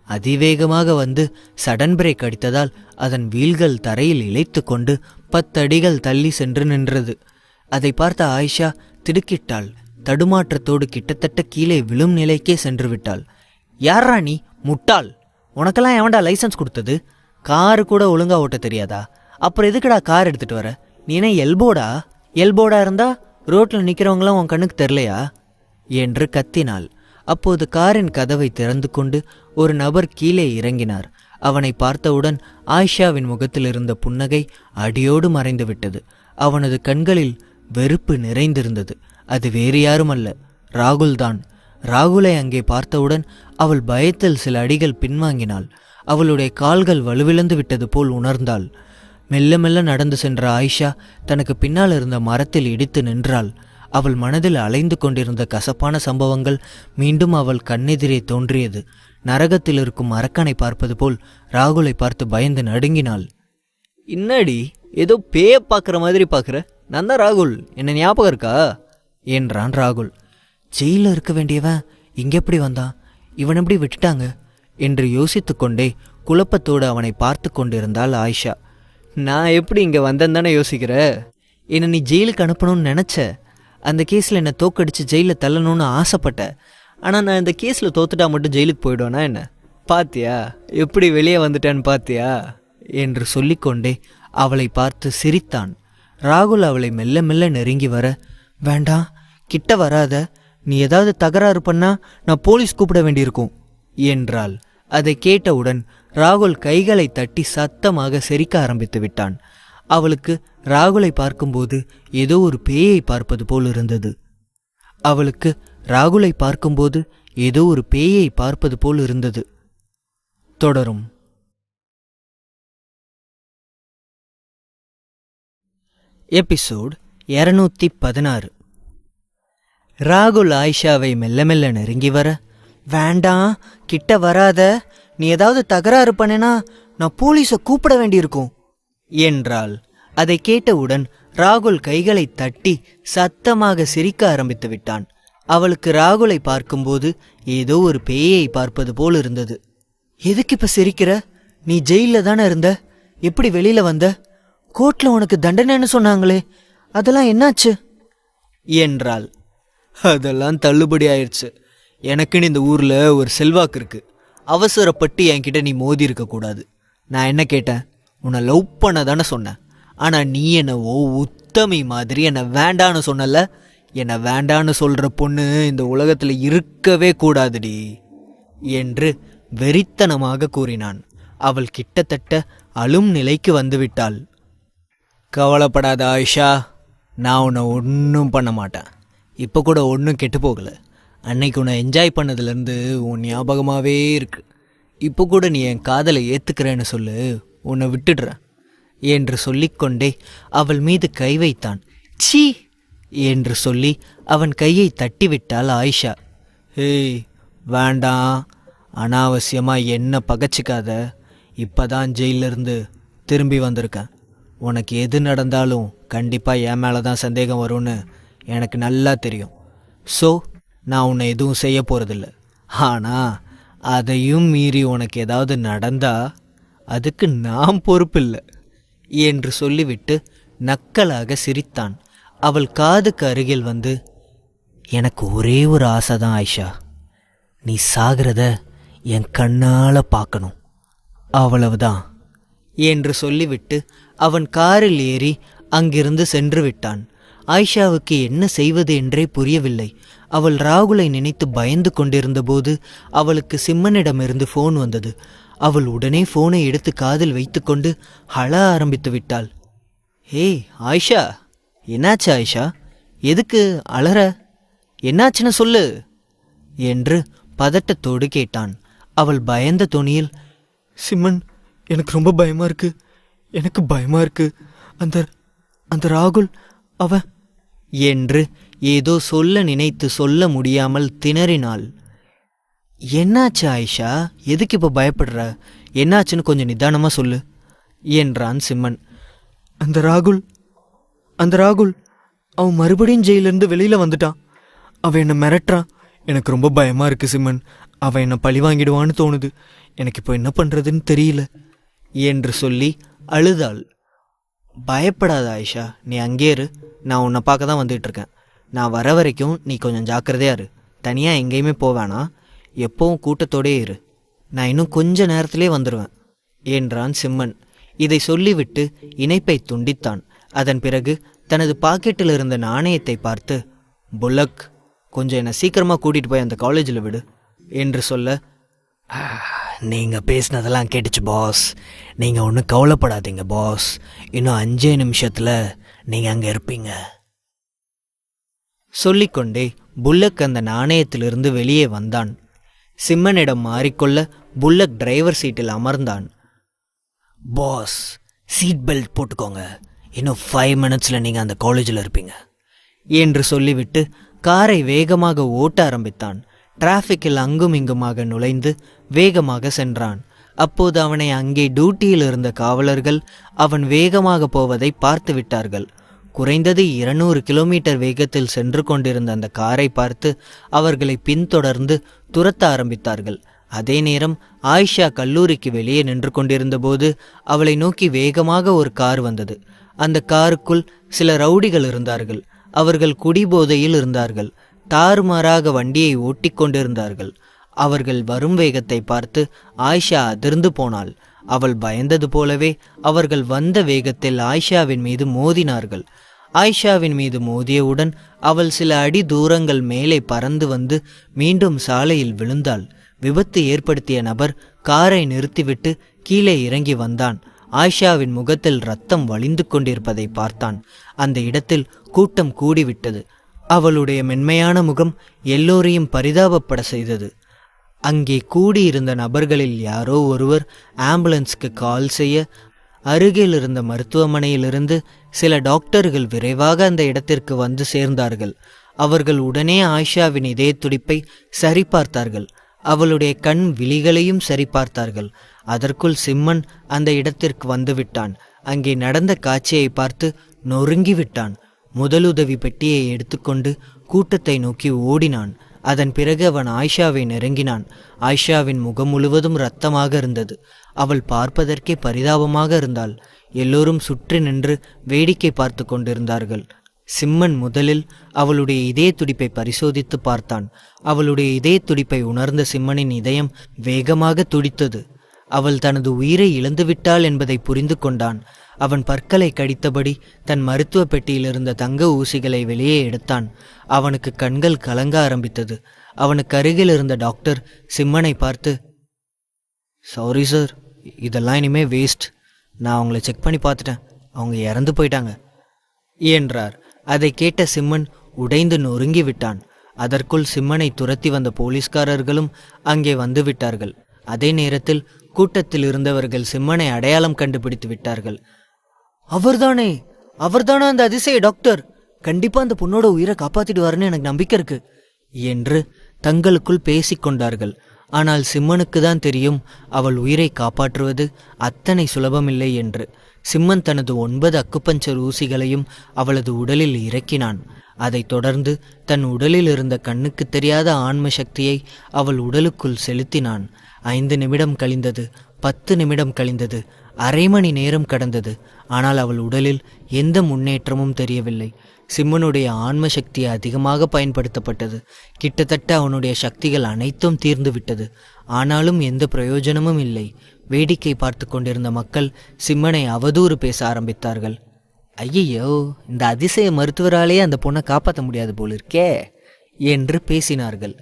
அதிவேகமாக வந்து சடன் பிரேக் அடித்ததால் அதன் வீல்கள் தரையில் இழைத்து கொண்டு 10 அடிகள் தள்ளி சென்று நின்றது. அதை பார்த்த ஆயிஷா திடுக்கிட்டாள். தடுமாற்றத்தோடு கிட்டத்தட்ட கீழே விழும் நிலைக்கே சென்று விட்டாள். யாரா நீ முட்டாள்? உனக்கெல்லாம் எவன்டா லைசன்ஸ் கொடுத்தது? காரு கூட ஒழுங்கா ஓட்ட தெரியாதா? அப்புறம் எதுக்குடா கார் எடுத்துட்டு வர? நீ என்ன எல்போடா இருந்தா ரோட்டில் நிற்கிறவங்களாம் உன் கண்ணுக்கு தெரிலையா என்று கத்தினாள். அப்போது காரின் கதவை திறந்து கொண்டு ஒரு நபர் கீழே இறங்கினார். அவனை பார்த்தவுடன் ஆயிஷாவின் முகத்தில் இருந்த புன்னகை அடியோடு மறைந்து விட்டது. அவனது கண்களில் வெறுப்பு நிறைந்திருந்தது. அது வேறு யாரும் அல்ல, ராகுல் தான். ராகுலை அங்கே பார்த்தவுடன் அவள் பயத்தில் சில அடிகள் பின்வாங்கினாள். அவளுடைய கால்கள் வலுவிழந்து விட்டது போல் உணர்ந்தாள். மெல்ல மெல்ல நடந்து சென்ற ஆயிஷா தனக்கு பின்னால் இருந்த மரத்தில் இடித்து நின்றாள். அவள் மனதில் அலைந்து கொண்டிருந்த கசப்பான சம்பவங்கள் மீண்டும் அவள் கண்ணெதிரே தோன்றியது. நரகத்தில் இருக்கும் அரக்கனை பார்ப்பது போல் ராகுலை பார்த்து பயந்து நடுங்கினாள். இன்னடி ஏதோ பேய பார்க்குற மாதிரி பார்க்குற? நான் தான் ராகுல், என்ன ஞாபகம் இருக்கா என்றான் ராகுல். ஜெயிலில் இருக்க வேண்டியவன் இங்கே எப்படி வந்தான்? இவன் எப்படி விட்டுட்டாங்க என்று யோசித்து கொண்டே குழப்பத்தோடு அவனை பார்த்து கொண்டிருந்தாள் ஆயிஷா. நான் எப்படி இங்கே வந்தேன்னு தானே யோசிக்கிற? என்னை நீ ஜெயிலுக்கு அனுப்பணும்னு நினச்ச. அந்த கேஸில் என்னை தோக்கடித்து ஜெயிலில் தள்ளணும்னு ஆசைப்பட்ட. ஆனால் நான் இந்த கேஸில் தோத்துட்டா மட்டும் ஜெயிலுக்கு போயிடுவேனா என்ன? பாத்தியா எப்படி வெளியே வந்துட்டேன்னு பாத்தியா என்று சொல்லிக்கொண்டே அவளை பார்த்து சிரித்தான். ராகுல் அவளை மெல்ல மெல்ல நெருங்கி வர, வேண்டாம் கிட்ட வராத, நீ ஏதாவது தகராறு பண்ணா நான் போலீஸ் கூப்பிட வேண்டியிருக்கும் என்றாள். அதை கேட்டவுடன் ராகுல் கைகளை தட்டி சத்தமாக சிரிக்க ஆரம்பித்து விட்டான். அவளுக்கு ராகுலை பார்க்கும்போது ஏதோ ஒரு பேயை பார்ப்பது போல் இருந்தது. தொடரும். எபிசோட் 216. ராகுல் ஆயிஷாவை மெல்ல மெல்ல நெருங்கி வர, வேண்டாம் கிட்ட வராத, நீ ஏதாவது தகராறு பண்ணினா நான் போலீஸை கூப்பிட வேண்டியிருக்கும் என்றாள். அதை கேட்டவுடன் ராகுல் கைகளை தட்டி சத்தமாக சிரிக்க ஆரம்பித்து விட்டான். அவளுக்கு ராகுலை பார்க்கும்போது ஏதோ ஒரு பேயை பார்ப்பது போல் இருந்தது. எதுக்கு இப்ப சிரிக்கிற? நீ ஜெயிலில் தானே இருந்த, எப்படி வெளியில வந்த? கோர்ட்ல உனக்கு தண்டனைன்னு சொன்னாங்களே, அதெல்லாம் என்னாச்சு என்றாள். அதெல்லாம் தள்ளுபடி ஆயிடுச்சு. எனக்குன்னு இந்த ஊர்ல ஒரு செல்வாக்கு இருக்கு. அவசரப்பட்டு என்கிட்ட நீ மோதி இருக்க கூடாது. நான் என்ன கேட்டேன்? உன்னை லவ் பண்ண தானே சொன்னேன். ஆனா நீ என்னவோ உத்தமி மாதிரி என்னை வேண்டான்னு சொன்னல. என்னை வேண்டான்னு சொல்ற பொண்ணு இந்த உலகத்துல இருக்கவே கூடாதுடி என்று வெறித்தனமாக கூறினான். அவள் கிட்டத்தட்ட அழும் நிலைக்கு வந்துவிட்டாள். கவலைப்படாத ஆயிஷா, நான் உன்னை ஒன்றும் பண்ண மாட்டேன். இப்போ கூட ஒன்றும் கெட்டு போகலை. அன்னைக்கு உன்னை என்ஜாய் பண்ணதுலேருந்து உன் ஞாபகமாகவே இருக்கு. இப்போ கூட நீ என் காதலை ஏற்றுக்கிறேன்னு சொல்லு, உன்னை விட்டுடுறேன் என்று சொல்லிக்கொண்டே அவள் மீது கை வைத்தான். சீ என்று சொல்லி அவன் கையை தட்டிவிட்டாள் ஆயிஷா. ஏய் வேண்டாம், அனாவசியமாக என்ன பகச்சிக்காத. இப்போ தான் ஜெயிலிருந்து திரும்பி வந்திருக்கேன். உனக்கு எது நடந்தாலும் கண்டிப்பாக என் மேலே தான் சந்தேகம் வரும்னு எனக்கு நல்லா தெரியும். ஸோ நான் உன்னை எதுவும் செய்ய போகிறதில்ல. ஆனால் அதையும் மீறி உனக்கு ஏதாவது நடந்தா அதுக்கு நான் பொறுப்பில்லை என்று சொல்லிவிட்டு நக்கலாக சிரித்தான். அவள் காதுக்கு அருகில் வந்து, எனக்கு ஒரே ஒரு ஆசை தான் ஆயிஷா, நீ சாகிறத என் கண்ணால் பார்க்கணும், அவ்வளவுதான் என்று சொல்லிவிட்டு அவன் காரில் ஏறி அங்கிருந்து சென்று விட்டான். ஆயிஷாவுக்கு என்ன செய்வது என்றே புரியவில்லை. அவள் ராகுலை நினைத்து பயந்து கொண்டிருந்த போது அவளுக்கு சிம்மனிடமிருந்து ஃபோன் வந்தது. அவள் உடனே ஃபோனை எடுத்து காதில் வைத்துக்கொண்டு அழ ஆரம்பித்து விட்டாள். ஏய் ஆயிஷா, என்னாச்சு ஆயிஷா? எதுக்கு அழற? என்னாச்சுன்னு சொல்லு என்று பதட்டத்தோடு கேட்டான். அவள் பயந்த தொனியில், சிம்மன், எனக்கு ரொம்ப பயமா இருக்கு, அந்த ராகுல் அவன் என்று ஏதோ சொல்ல நினைத்து சொல்ல முடியாமல் திணறினாள். என்னாச்சு ஆயிஷா? எதுக்கு இப்போ பயப்படுற? என்னாச்சுன்னு கொஞ்சம் நிதானமாக சொல்லு என்றான் சிம்மன். அந்த ராகுல் அவன் மறுபடியும் ஜெயிலிருந்து வெளியில் வந்துட்டான். அவன் என்னை மிரட்டுறான். எனக்கு ரொம்ப பயமாக இருக்கு சிம்மன். அவன் என்னை பழி வாங்கிடுவான்னு தோணுது. எனக்கு இப்போ என்ன பண்ணுறதுன்னு தெரியல என்று சொல்லி அழுதாள். பயப்படாத ஆயிஷா, நீ அங்கே இரு. நான் உன்னை பார்க்க தான் வந்துட்டுருக்கேன். நான் வர வரைக்கும் நீ கொஞ்சம் ஜாக்கிரதையாக இரு. தனியாக எங்கேயுமே போவேனா, எப்போவும் கூட்டத்தோடே இரு. நான் இன்னும் கொஞ்ச நேரத்திலே வந்துடுவேன் என்றான் சிம்மன். இதை சொல்லிவிட்டு இணைப்பை துண்டித்தான். அதன் பிறகு தனது பாக்கெட்டில் இருந்த நாணயத்தை பார்த்து, புல்லக், கொஞ்சம் என்னை சீக்கிரமாக கூட்டிகிட்டு போய் அந்த காலேஜில் விடு என்று சொல்ல, நீங்கள் பேசினதெல்லாம் கேட்டுச்சு பாஸ், நீங்கள் ஒன்றும் கவலைப்படாதீங்க பாஸ், இன்னும் 5 நிமிஷத்தில் நீங்கள் அங்கே இருப்பீங்க சொல்லிக்கொண்டே புல்லக் அந்த நாணயத்திலிருந்து வெளியே வந்தான். சிம்மனிடம் மாறிக்கொள்ள புல்லக் டிரைவர் சீட்டில் அமர்ந்தான். பாஸ், சீட் பெல்ட் போட்டுக்கோங்க, இன்னும் 5 மினிட்ஸில் நீங்கள் அந்த காலேஜில் இருப்பீங்க என்று சொல்லிவிட்டு காரை வேகமாக ஓட்ட ஆரம்பித்தான். டிராஃபிக்கில் அங்கும் இங்குமாக நுழைந்து வேகமாக சென்றான். அப்போது அவனை அங்கே டியூட்டியில் இருந்த காவலர்கள் அவன் வேகமாக போவதை பார்த்து விட்டார்கள். குறைந்தது 200 கிலோமீட்டர் வேகத்தில் சென்று கொண்டிருந்த அந்த காரை பார்த்து அவர்களை பின்தொடர்ந்து துரத்த ஆரம்பித்தார்கள். அதே நேரம் ஆயிஷா கல்லூரிக்கு வெளியே நின்று கொண்டிருந்த போது அவளை நோக்கி வேகமாக ஒரு கார் வந்தது. அந்த காருக்குள் சில ரவுடிகள் இருந்தார்கள். அவர்கள் குடிபோதையில் இருந்தார்கள். தாறுமாறாக வண்டியை ஓட்டிக் கொண்டிருந்தார்கள். அவர்கள் வரும் வேகத்தை பார்த்து ஆயிஷா அதிர்ந்து போனாள். அவள் பயந்தது போலவே அவர்கள் வந்த வேகத்தில் ஆயிஷாவின் மீது மோதினார்கள். ஆயிஷாவின் மீது மோதியவுடன் அவள் சில அடி தூரங்கள் மேலே பறந்து வந்து மீண்டும் சாலையில் விழுந்தாள். விபத்து ஏற்படுத்திய நபர் காரை நிறுத்திவிட்டு கீழே இறங்கி வந்தான். ஆயிஷாவின் முகத்தில் ரத்தம் வழிந்து கொண்டிருப்பதை பார்த்தான். அந்த இடத்தில் கூட்டம் கூடிவிட்டது. அவளுடைய மென்மையான முகம் எல்லோரையும் பரிதாபப்பட செய்தது. அங்கே கூடியிருந்த நபர்களில் யாரோ ஒருவர் ஆம்புலன்ஸ்க்கு கால் செய்ய அருகில் இருந்த மருத்துவமனையிலிருந்து சில டாக்டர்கள் விரைவாக அந்த இடத்திற்கு வந்து சேர்ந்தார்கள். அவர்கள் உடனே ஆயிஷாவின் இதய துடிப்பை சரிபார்த்தார்கள். அவளுடைய கண் விழிகளையும் சரிபார்த்தார்கள். அதற்குள் சிம்மன் அந்த இடத்திற்கு வந்துவிட்டான். அங்கே நடந்த காட்சியை பார்த்து நொறுங்கிவிட்டான். முதலுதவி பெட்டியை எடுத்துக்கொண்டு கூட்டத்தை நோக்கி ஓடினான். அதன் பிறகு அவன் ஆயிஷாவை நெருங்கினான். ஆயிஷாவின் முகம் முழுவதும் இரத்தமாக இருந்தது. அவள் பார்ப்பதற்கே பரிதாபமாக இருந்தாள். எல்லோரும் சுற்றி நின்று வேடிக்கை பார்த்து கொண்டிருந்தார்கள். சிம்மன் முதலில் அவளுடைய இதய துடிப்பை பரிசோதித்து பார்த்தான். அவளுடைய இதய துடிப்பை உணர்ந்த சிம்மனின் இதயம் வேகமாக துடித்தது. அவள் தனது உயிரை இழந்துவிட்டாள் என்பதை புரிந்து கொண்டான். அவன் பற்களை கடித்தபடி தன் மருத்துவ பெட்டியில் இருந்த தங்க ஊசிகளை வெளியே எடுத்தான். அவனுக்கு கண்கள் கலங்க ஆரம்பித்தது. அவனுக்கு அருகில் இருந்த டாக்டர் சிம்மனை பார்த்து, சாரி சார், இதெல்லாம் இனிமே வேஸ்ட். நான் அவங்கள செக் பண்ணி பார்த்துட்டேன், அவங்க இறந்து போயிட்டாங்க என்றார். அதை கேட்ட சிம்மன் உடைந்து நொறுங்கி விட்டான். அதற்குள் சிம்மனை துரத்தி வந்த போலீஸ்காரர்களும் அங்கே வந்து விட்டார்கள். அதே நேரத்தில் கூட்டத்தில் இருந்தவர்கள் சிம்மனை அடையாளம் கண்டுபிடித்து விட்டார்கள். அவர்தானே அந்த அதிசய டாக்டர், கண்டிப்பா அந்த பொண்ணோட உயிரை காப்பாத்திடுவாருன்னு எனக்கு நம்பிக்கை இருக்கு என்று தங்களுக்குள் பேசிக்கொண்டார்கள். ஆனால் சிம்மனுக்கு தான் தெரியும் அவள் உயிரை காப்பாற்றுவது அத்தனை சுலபமில்லை என்று. சிம்மன் தனது 9 அக்குபஞ்சர் ஊசிகளையும் அவளது உடலில் இறக்கினான். அதைத் தொடர்ந்து தன் உடலில் இருந்த கண்ணுக்கு தெரியாத ஆன்ம சக்தியை அவள் உடலுக்குள் செலுத்தினான். 5 நிமிடம் கழிந்தது, 10 நிமிடம் கழிந்தது, அரை மணி நேரம் கடந்தது. ஆனால் அவள் உடலில் எந்த முன்னேற்றமும் தெரியவில்லை. சிம்மனுடைய ஆன்ம சக்தி அதிகமாக பயன்படுத்தப்பட்டது. கிட்டத்தட்ட அவனுடைய சக்திகள் அனைத்தும் தீர்ந்து விட்டது. ஆனாலும் எந்த பிரயோஜனமும் இல்லை. வேடிக்கை பார்த்து கொண்டிருந்த மக்கள் சிம்மனை அவதூறு பேச ஆரம்பித்தார்கள். ஐயையோ, இந்த அதிசய மருத்துவராலேயே அந்த பொண்ணை காப்பாற்ற முடியாது போலிருக்கே என்று பேசினார்கள்.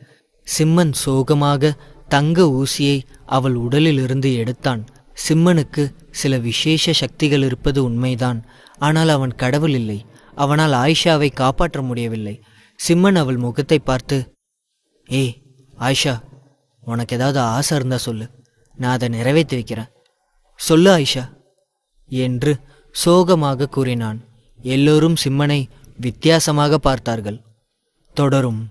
சிம்மன் சோகமாக தங்க ஊசியை அவள் உடலில் இருந்து எடுத்தான். சிம்மனுக்கு சில விசேஷ சக்திகள் இருப்பது உண்மைதான். ஆனால் அவன் கடவுள் இல்லை. அவனால் ஆயிஷாவை காப்பாற்ற முடியவில்லை. சிம்மன் அவள் முகத்தை பார்த்து, ஏய் ஆயிஷா, உனக்கு ஏதாவது ஆசை இருந்தா சொல்லு, நான் அதை நிறைவேற்றி வைக்கிறேன். சொல்லு ஆயிஷா என்று சோகமாக கூறினான். எல்லோரும் சிம்மனை வித்தியாசமாக பார்த்தார்கள். தொடரும்.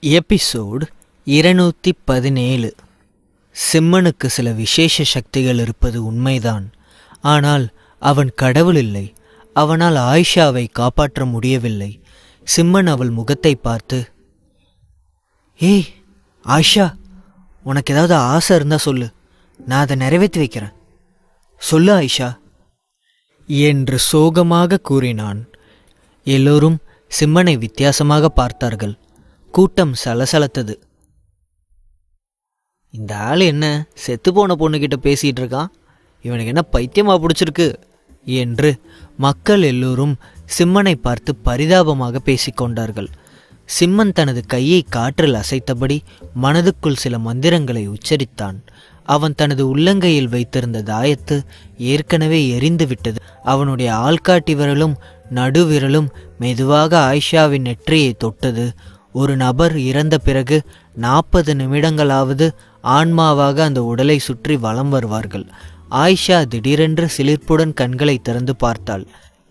எபிசோட் 217. சிம்மனுக்கு சில விசேஷ சக்திகள் இருப்பது உண்மைதான். ஆனால் அவன் கடவுள் இல்லை. அவனால் ஆயிஷாவை காப்பாற்ற முடியவில்லை. சிம்மன் அவள் முகத்தை பார்த்து, ஏய் ஆயிஷா, உனக்கு ஏதாவது ஆசை இருந்தா சொல்லு, நான் அதை நிறைவேற்றி வைக்கிறேன். சொல்லு ஆயிஷா என்று சோகமாக கூறினான். எல்லோரும் சிம்மனை வித்தியாசமாக பார்த்தார்கள். கூட்டம் சலசலத்தது. இந்த ஆள் என்ன செத்து போன பொண்ணுக்கிட்ட பேசிகிட்டு இருக்கான், இவனுக்கு என்ன பைத்தியமாக பிடிச்சிருக்கு என்று மக்கள் எல்லோரும் சிம்மனை பார்த்து பரிதாபமாக பேசிக்கொண்டார்கள். சிம்மன் தனது கையை காற்றில் அசைத்தபடி மனதுக்குள் சில மந்திரங்களை உச்சரித்தான். அவன் தனது உள்ளங்கையில் வைத்திருந்த தாயத்து ஏற்கனவே எரிந்து விட்டது. அவனுடைய ஆள்காட்டி விரலும் நடுவிரலும் மெதுவாக ஆயிஷாவின் நெற்றியை தொட்டது. ஒரு நபர் இறந்த பிறகு 40 நிமிடங்களாவது ஆன்மாவாக அந்த உடலை சுற்றி வலம் வருவார்கள். ஆயிஷா திடீரென்று சிலிர்ப்புடன் கண்களை திறந்து பார்த்தாள்.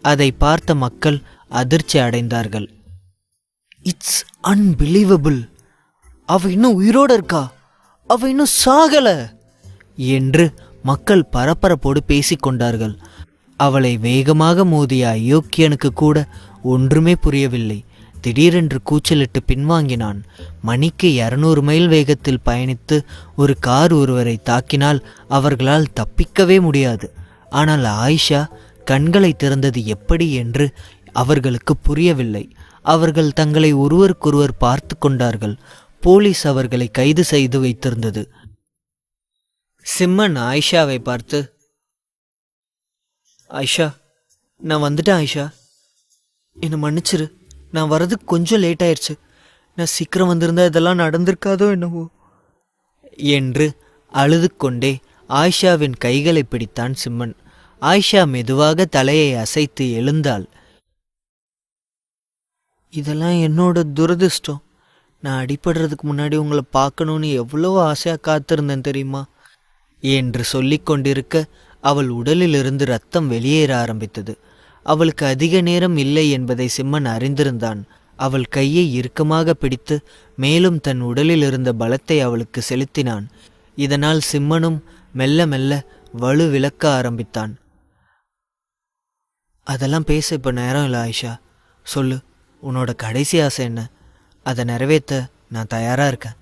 அதை பார்த்த மக்கள் அதிர்ச்சி அடைந்தார்கள். இட்ஸ் அன்பிலீவபிள், அவ இன்னும் உயிரோடு இருக்கா, அவ இன்னும் சாகல என்று மக்கள் பரபரப்போடு பேசிக்கொண்டார்கள். அவளை வேகமாக மோதிய அயோக்கியனுக்கு கூட ஒன்றுமே புரியவில்லை. திடீரென்று கூச்சலிட்டு பின்வாங்கினான். மணிக்கு 200 மைல் வேகத்தில் பயணித்து ஒரு கார் ஒருவரை தாக்கினால் அவர்களால் தப்பிக்கவே முடியாது. ஆனால் ஆயிஷா கண்களை திறந்தது எப்படி என்று அவர்களுக்கு புரியவில்லை. அவர்கள் தங்களை ஒருவருக்கொருவர் பார்த்து கொண்டார்கள். போலீஸ் அவர்களை கைது செய்து வைத்திருந்தது. சிம்மன் ஆயிஷாவை பார்த்து, ஆயிஷா, நான் வந்துட்டேன் ஆயிஷா, என்னை மன்னிச்சிரு, நான் வர்றதுக்கு கொஞ்சம் லேட் ஆயிடுச்சு, நான் சீக்கிரம் வந்திருந்தா இதெல்லாம் நடந்திருக்காதோ என்னவோ என்று அழுது கொண்டே ஆயிஷாவின் கைகளை பிடித்தான் சிம்மன். ஆயிஷா மெதுவாக தலையை அசைத்து எழுந்தாள். இதெல்லாம் என்னோட துரதிர்ஷ்டம், நான் அடிபடுறதுக்கு முன்னாடி உங்களை பார்க்கணுன்னு எவ்வளோ ஆசையாக காத்திருந்தேன் தெரியுமா என்று சொல்லி கொண்டிருக்க அவள் உடலிலிருந்து ரத்தம் வெளியேற ஆரம்பித்தது. அவளுக்கு அதிக நேரம் இல்லை என்பதை சிம்மன் அறிந்திருந்தான். அவள் கையை இறுக்கமாக பிடித்து மேலும் தன் உடலில் இருந்த பலத்தை அவளுக்கு செலுத்தினான். இதனால் சிம்மனும் மெல்ல மெல்ல வலுவிழக்க ஆரம்பித்தான். அதெல்லாம் பேச இப்போ நேரம் இல்லை ஆயிஷா, சொல்லு, உன்னோட கடைசி ஆசை என்ன? அதை நிறைவேற்ற நான் தயாராக இருக்கேன்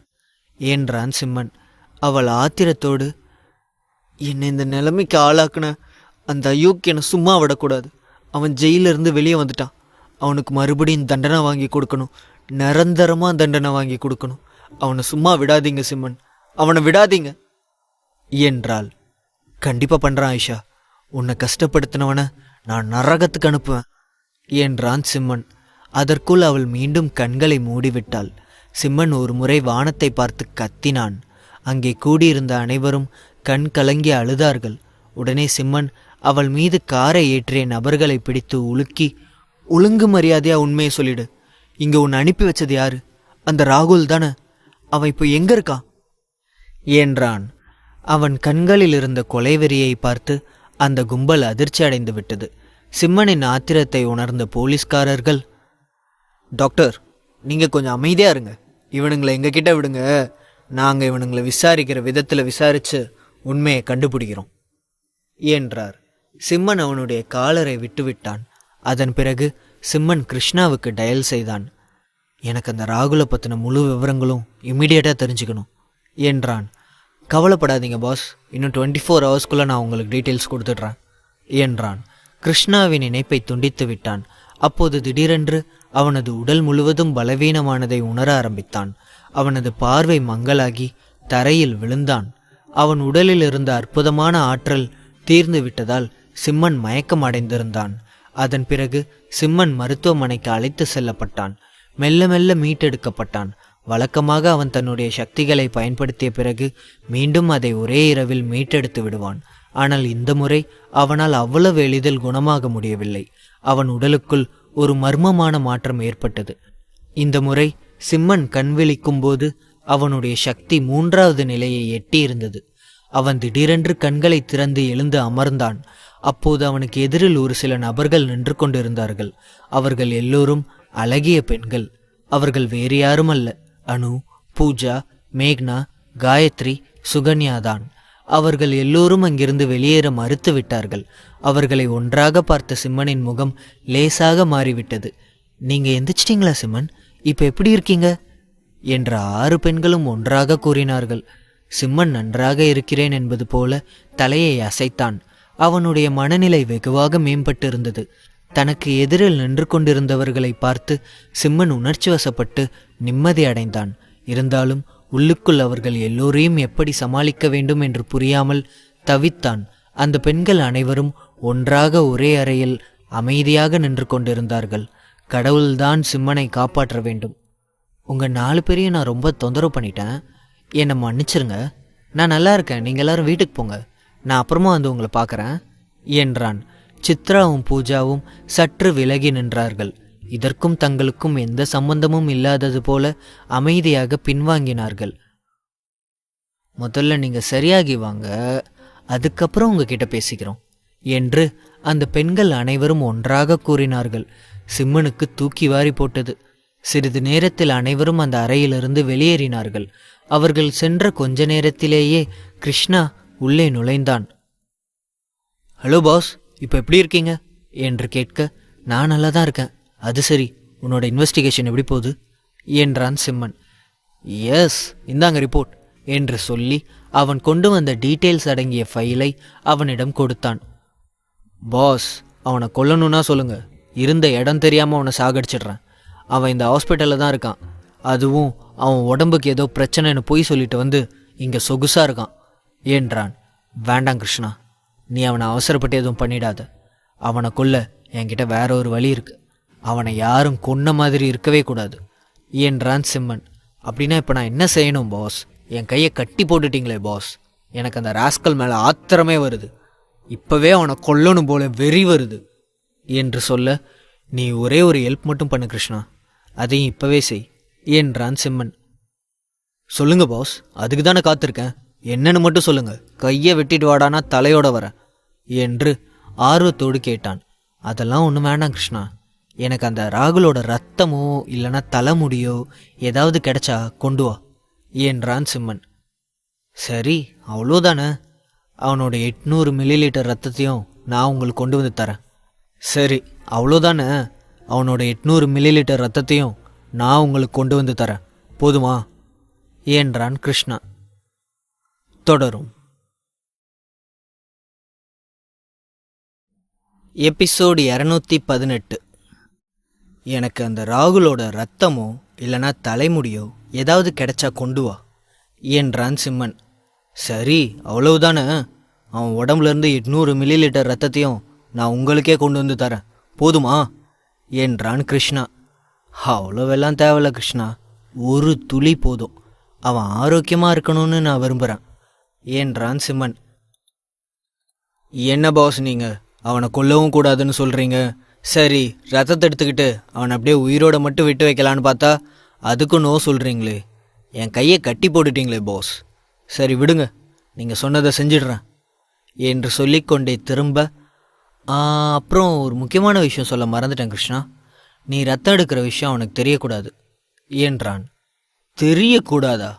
என்றான் சிம்மன். அவள் ஆத்திரத்தோடு, என்னை இந்த நிலைமைக்கு ஆளாக்குன அந்த அயோக்கியனை சும்மா விடக்கூடாது. அவன் ஜெயிலிருந்து வெளியே வந்துட்டான். அவனுக்கு மறுபடியும் தண்டனை வாங்கி கொடுக்கணும், நிரந்தரமாக தண்டனை வாங்கி கொடுக்கணும். அவனை சும்மா விடாதீங்க சிம்மன், அவனை விடாதீங்க என்றாள். கண்டிப்பாக பண்ணுறான் ஆயிஷா, உன்னை கஷ்டப்படுத்தினவனை நான் நரகத்துக்கு அனுப்புவேன் என்றான் சிம்மன். அதற்குள் அவள் மீண்டும் கண்களை மூடிவிட்டாள். சிம்மன் ஒரு முறை வானத்தை பார்த்து கத்தினான். அங்கே கூடியிருந்த அனைவரும் கண் கலங்கி அழுதார்கள். உடனே சிம்மன் அவள் மீது காரை ஏற்றிய நபர்களை பிடித்து உலுக்கி, ஒழுங்கு மரியாதையா உண்மையை சொல்லிடு, இங்கே உன்னை அனுப்பி வச்சது யாரு? அந்த ராகுல் தானே? அவன் இப்போ எங்க இருக்கான் என்றான். அவன் கண்களில் இருந்த கொலைவெறியை பார்த்து அந்த கும்பல் அதிர்ச்சி அடைந்து விட்டது. சிம்மனின் ஆத்திரத்தை உணர்ந்த போலீஸ்காரர்கள், டாக்டர், நீங்கள் கொஞ்சம் அமைதியாக இருங்க, இவனுங்களை எங்ககிட்ட விடுங்க, நாங்கள் இவனுங்களை விசாரிக்கிற விதத்தில் விசாரித்து உண்மையை கண்டுபிடிக்கிறோம் என்றார். சிம்மன் அவனுடைய காலரை விட்டுவிட்டான். அதன் பிறகு சிம்மன் கிருஷ்ணாவுக்கு டயல் செய்தான். எனக்கு அந்த ராகுலை பற்றின முழு விவரங்களும் இம்மிடியேட்டாக தெரிஞ்சுக்கணும் என்றான். கவலைப்படாதீங்க பாஸ், இன்னும் 24 ஹவர்ஸ்க்குள்ளே நான் உங்களுக்கு டீட்டெயில்ஸ் கொடுத்துட்றேன் என்றான். கிருஷ்ணாவின் இணைப்பை துண்டித்து விட்டான். அப்போது திடீரென்று அவனது உடல் முழுவதும் பலவீனமானதை உணர ஆரம்பித்தான். அவனது பார்வை மங்கலாகி தரையில் விழுந்தான். அவன் உடலில் இருந்த அற்புதமான ஆற்றல் தீர்ந்து விட்டதால் சிம்மன் மயக்கம் அடைந்திருந்தான். அதன் பிறகு சிம்மன் மருத்துவமனைக்கு அழைத்து செல்லப்பட்டான். மெல்ல மெல்ல மீட்டெடுக்கப்பட்டான். வழக்கமாக அவன் தன்னுடைய சக்திகளை பயன்படுத்திய பிறகு மீண்டும் அதை ஒரே இரவில் மீட்டெடுத்து விடுவான். ஆனால் இந்த முறை அவனால் அவ்வளவு எளிதில் குணமாக முடியவில்லை. அவன் உடலுக்குள் ஒரு மர்மமான மாற்றம் ஏற்பட்டது. இந்த முறை சிம்மன் கண் விழிக்கும் போது அவனுடைய சக்தி 3வது நிலையை எட்டியிருந்தது. அவன் திடீரென்று கண்களை திறந்து எழுந்து அமர்ந்தான். அப்போது அவனுக்கு எதிரில் ஒரு சில நபர்கள் நின்று கொண்டிருந்தார்கள். அவர்கள் எல்லோரும் அழகிய பெண்கள். அவர்கள் வேறு யாரும் அல்ல, அனு, பூஜா, மேக்னா, காயத்ரி, சுகன்யாதான். அவர்கள் எல்லோரும் அங்கிருந்து வெளியேற மறுத்து விட்டார்கள். அவர்களை ஒன்றாக பார்த்த சிம்மனின் முகம் லேசாக மாறிவிட்டது. நீங்க எந்திரிச்சிட்டிங்களா சிம்மன், இப்ப எப்படி இருக்கீங்க என்ற 6 பெண்களும் ஒன்றாக கூறினார்கள். சிம்மன் நன்றாக இருக்கிறேன் என்பது போல தலையை அசைத்தான். அவனுடைய மனநிலை வெகுவாக மேம்பட்டு இருந்தது. தனக்கு எதிரில் நின்று கொண்டிருந்தவர்களை பார்த்து சிம்மன் உணர்ச்சி வசப்பட்டு நிம்மதி அடைந்தான். இருந்தாலும் உள்ளுக்குள் அவர்கள் எல்லோரையும் எப்படி சமாளிக்க வேண்டும் என்று புரியாமல் தவித்தான். அந்த பெண்கள் அனைவரும் ஒன்றாக ஒரே அறையில் அமைதியாக நின்று கொண்டிருந்தார்கள். கடவுள்தான் சிம்மனை காப்பாற்ற வேண்டும். உங்கள் 4 பேரையும் நான் ரொம்ப தொந்தரவு பண்ணிட்டேன், என்னை மன்னிச்சிருங்க. நான் நல்லா இருக்கேன், நீங்கள் எல்லாரும் வீட்டுக்கு போங்க, நான் அப்புறமா வந்து உங்களை பார்க்குறேன் என்றான். சித்ராவும் பூஜாவும் சற்று விலகி நின்றார்கள். இதற்கும் தங்களுக்கும் எந்த சம்பந்தமும் இல்லாதது போல அமைதியாக பின்வாங்கினார்கள். முதல்ல நீங்கள் சரியாகி வாங்க, அதுக்கப்புறம் உங்ககிட்ட பேசிக்கிறோம் என்று அந்த பெண்கள் அனைவரும் ஒன்றாக கூறினார்கள். சிம்மனுக்கு தூக்கி வாரி போட்டது. சிறிது நேரத்தில் அனைவரும் அந்த அறையிலிருந்து வெளியேறினார்கள். அவர்கள் சென்ற கொஞ்ச நேரத்திலேயே கிருஷ்ணா உள்ளே நுழைந்தான். ஹலோ பாஸ், இப்போ எப்படி இருக்கீங்க என்று கேட்க, நான் நல்லா தான் இருக்கேன். அது சரி, உன்னோட இன்வெஸ்டிகேஷன் எப்படி போகுது என்றான் சிம்மன். எஸ், இந்தாங்க ரிப்போர்ட் என்று சொல்லி அவன் கொண்டு வந்த டீட்டெயில்ஸ் அடங்கிய ஃபைலை அவனிடம் கொடுத்தான். பாஸ், அவனை கொல்லணும்னா சொல்லுங்க, இருந்த இடம் தெரியாமல் அவனை சாகடிச்சிடுறேன். அவன் இந்த ஹாஸ்பிட்டலில் தான் இருக்கான். அதுவும் அவன் உடம்புக்கு ஏதோ பிரச்சனைன்னு போய் சொல்லிட்டு வந்து இங்கே சொகுசாக இருக்கான் என்றான். வேண்டாம் கிருஷ்ணா, நீ அவனை அவசரப்பட்டு எதுவும் பண்ணிடாத. அவனை கொல்ல என்கிட்ட வேற ஒரு வழி இருக்கு. அவனை யாரும் கொன்ன மாதிரி இருக்கவே கூடாது என்றான் சிம்மன். அப்படின்னா இப்போ நான் என்ன செய்யணும் பாஸ்? என் கையை கட்டி போட்டுட்டீங்களே பாஸ், எனக்கு அந்த ராஸ்கல் மேலே ஆத்திரமே வருது. இப்போவே அவனை கொல்லணும் போல வெறி வருது என்று சொல்ல, நீ ஒரே ஒரு ஹெல்ப் மட்டும் பண்ணு கிருஷ்ணா, அதையும் இப்போவே செய் என்றான் சிம்மன். சொல்லுங்க பாஸ், அதுக்கு தானே காத்திருக்கேன், என்னன்னு மட்டும் சொல்லுங்க, கையை வெட்டிட்டு வாடானா தலையோட வர என்று ஆர்வத்தோடு கேட்டான். அதெல்லாம் ஒன்றும் வேண்டாம் கிருஷ்ணா, எனக்கு அந்த ராகுலோட ரத்தமோ இல்லைன்னா தலைமுடியோ ஏதாவது கிடைச்சா கொண்டு வா என்றான் சிம்மன். சரி, அவ்வளோதானே, அவனோட 800 மில்லிலிட்டர் ரத்தத்தையும் நான் உங்களுக்கு கொண்டு வந்து தரேன். சரி, அவ்வளோதானே, அவனோட 800 மில்லிலிட்டர் ரத்தத்தையும் நான் உங்களுக்கு கொண்டு வந்து தரேன், போதுமா என்றான் கிருஷ்ணா. தொடரும். எபிசோடு 218. எனக்கு அந்த ராகுலோட ரத்தமோ இல்லைனா தலைமுடியோ ஏதாவது கிடைச்சா கொண்டு வா என்றான் சிம்மன். சரி, அவ்வளவுதானே, அவன் உடம்புலேருந்து 800 மில்லிலிட்டர் ரத்தத்தையும் நான் உங்களுக்கே கொண்டு வந்து தரேன், போதுமா என்றான் கிருஷ்ணா. அவ்வளோவெல்லாம் தேவையில்ல கிருஷ்ணா, ஒரு துளி போதும். அவன் ஆரோக்கியமாக இருக்கணும்னு நான் விரும்புகிறேன் என்றான் சிம்மன். என்ன பாஸ், நீங்கள் அவனை கொல்லவும் கூடாதுன்னு சொல்கிறீங்க. சரி, ரத்தத்தை எடுத்துக்கிட்டு அவனை அப்படியே உயிரோட மட்டும் விட்டு வைக்கலான்னு பார்த்தா அதுக்கும் நோ சொல்கிறீங்களே. என் கையை கட்டி போட்டுட்டீங்களே பாஸ். சரி விடுங்க, நீங்கள் சொன்னதை செஞ்சிடுறேன் என்று சொல்லிக்கொண்டே திரும்ப, அப்புறம் ஒரு முக்கியமான விஷயம் சொல்ல மறந்துட்டேன் கிருஷ்ணா, நீ ரத்தம் எடுக்கிற விஷயம் அவனுக்கு தெரியக்கூடாது என்றான். தெரியக்கூடாதா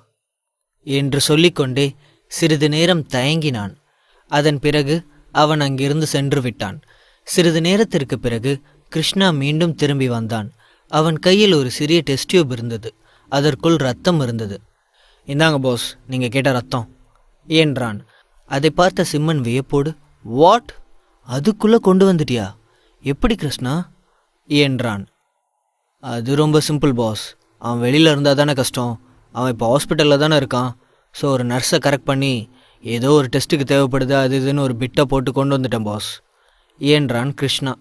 என்று சொல்லிக்கொண்டே சிறிது நேரம் தயங்கினான். அதன் பிறகு அவன் அங்கிருந்து சென்று விட்டான். சிறிது நேரத்திற்கு பிறகு கிருஷ்ணா மீண்டும் திரும்பி வந்தான். அவன் கையில் ஒரு சிறிய டெஸ்ட் டியூப் இருந்தது. அதற்குள் ரத்தம் இருந்தது. இந்தாங்க பாஸ், நீங்கள் கேட்ட ரத்தம் என்றான். அதை பார்த்த சிம்மன் வியப்போடு, வாட், அதுக்குள்ளே கொண்டு வந்துட்டியா, எப்படி கிருஷ்ணா என்றான். அது ரொம்ப சிம்பிள் பாஸ், அவன் வெளியில் இருந்தால் தானே கஷ்டம். அவன் இப்போ ஹாஸ்பிட்டலில் தானே இருக்கான். ஸோ ஒரு நர்ஸை கரெக்ட் பண்ணி ஏதோ ஒரு டெஸ்ட்டுக்கு தேவைப்படுது அது இதுன்னு ஒரு பிட்டை போட்டு கொண்டு வந்துட்டேன் பாஸ் என்றான் கிருஷ்ணா.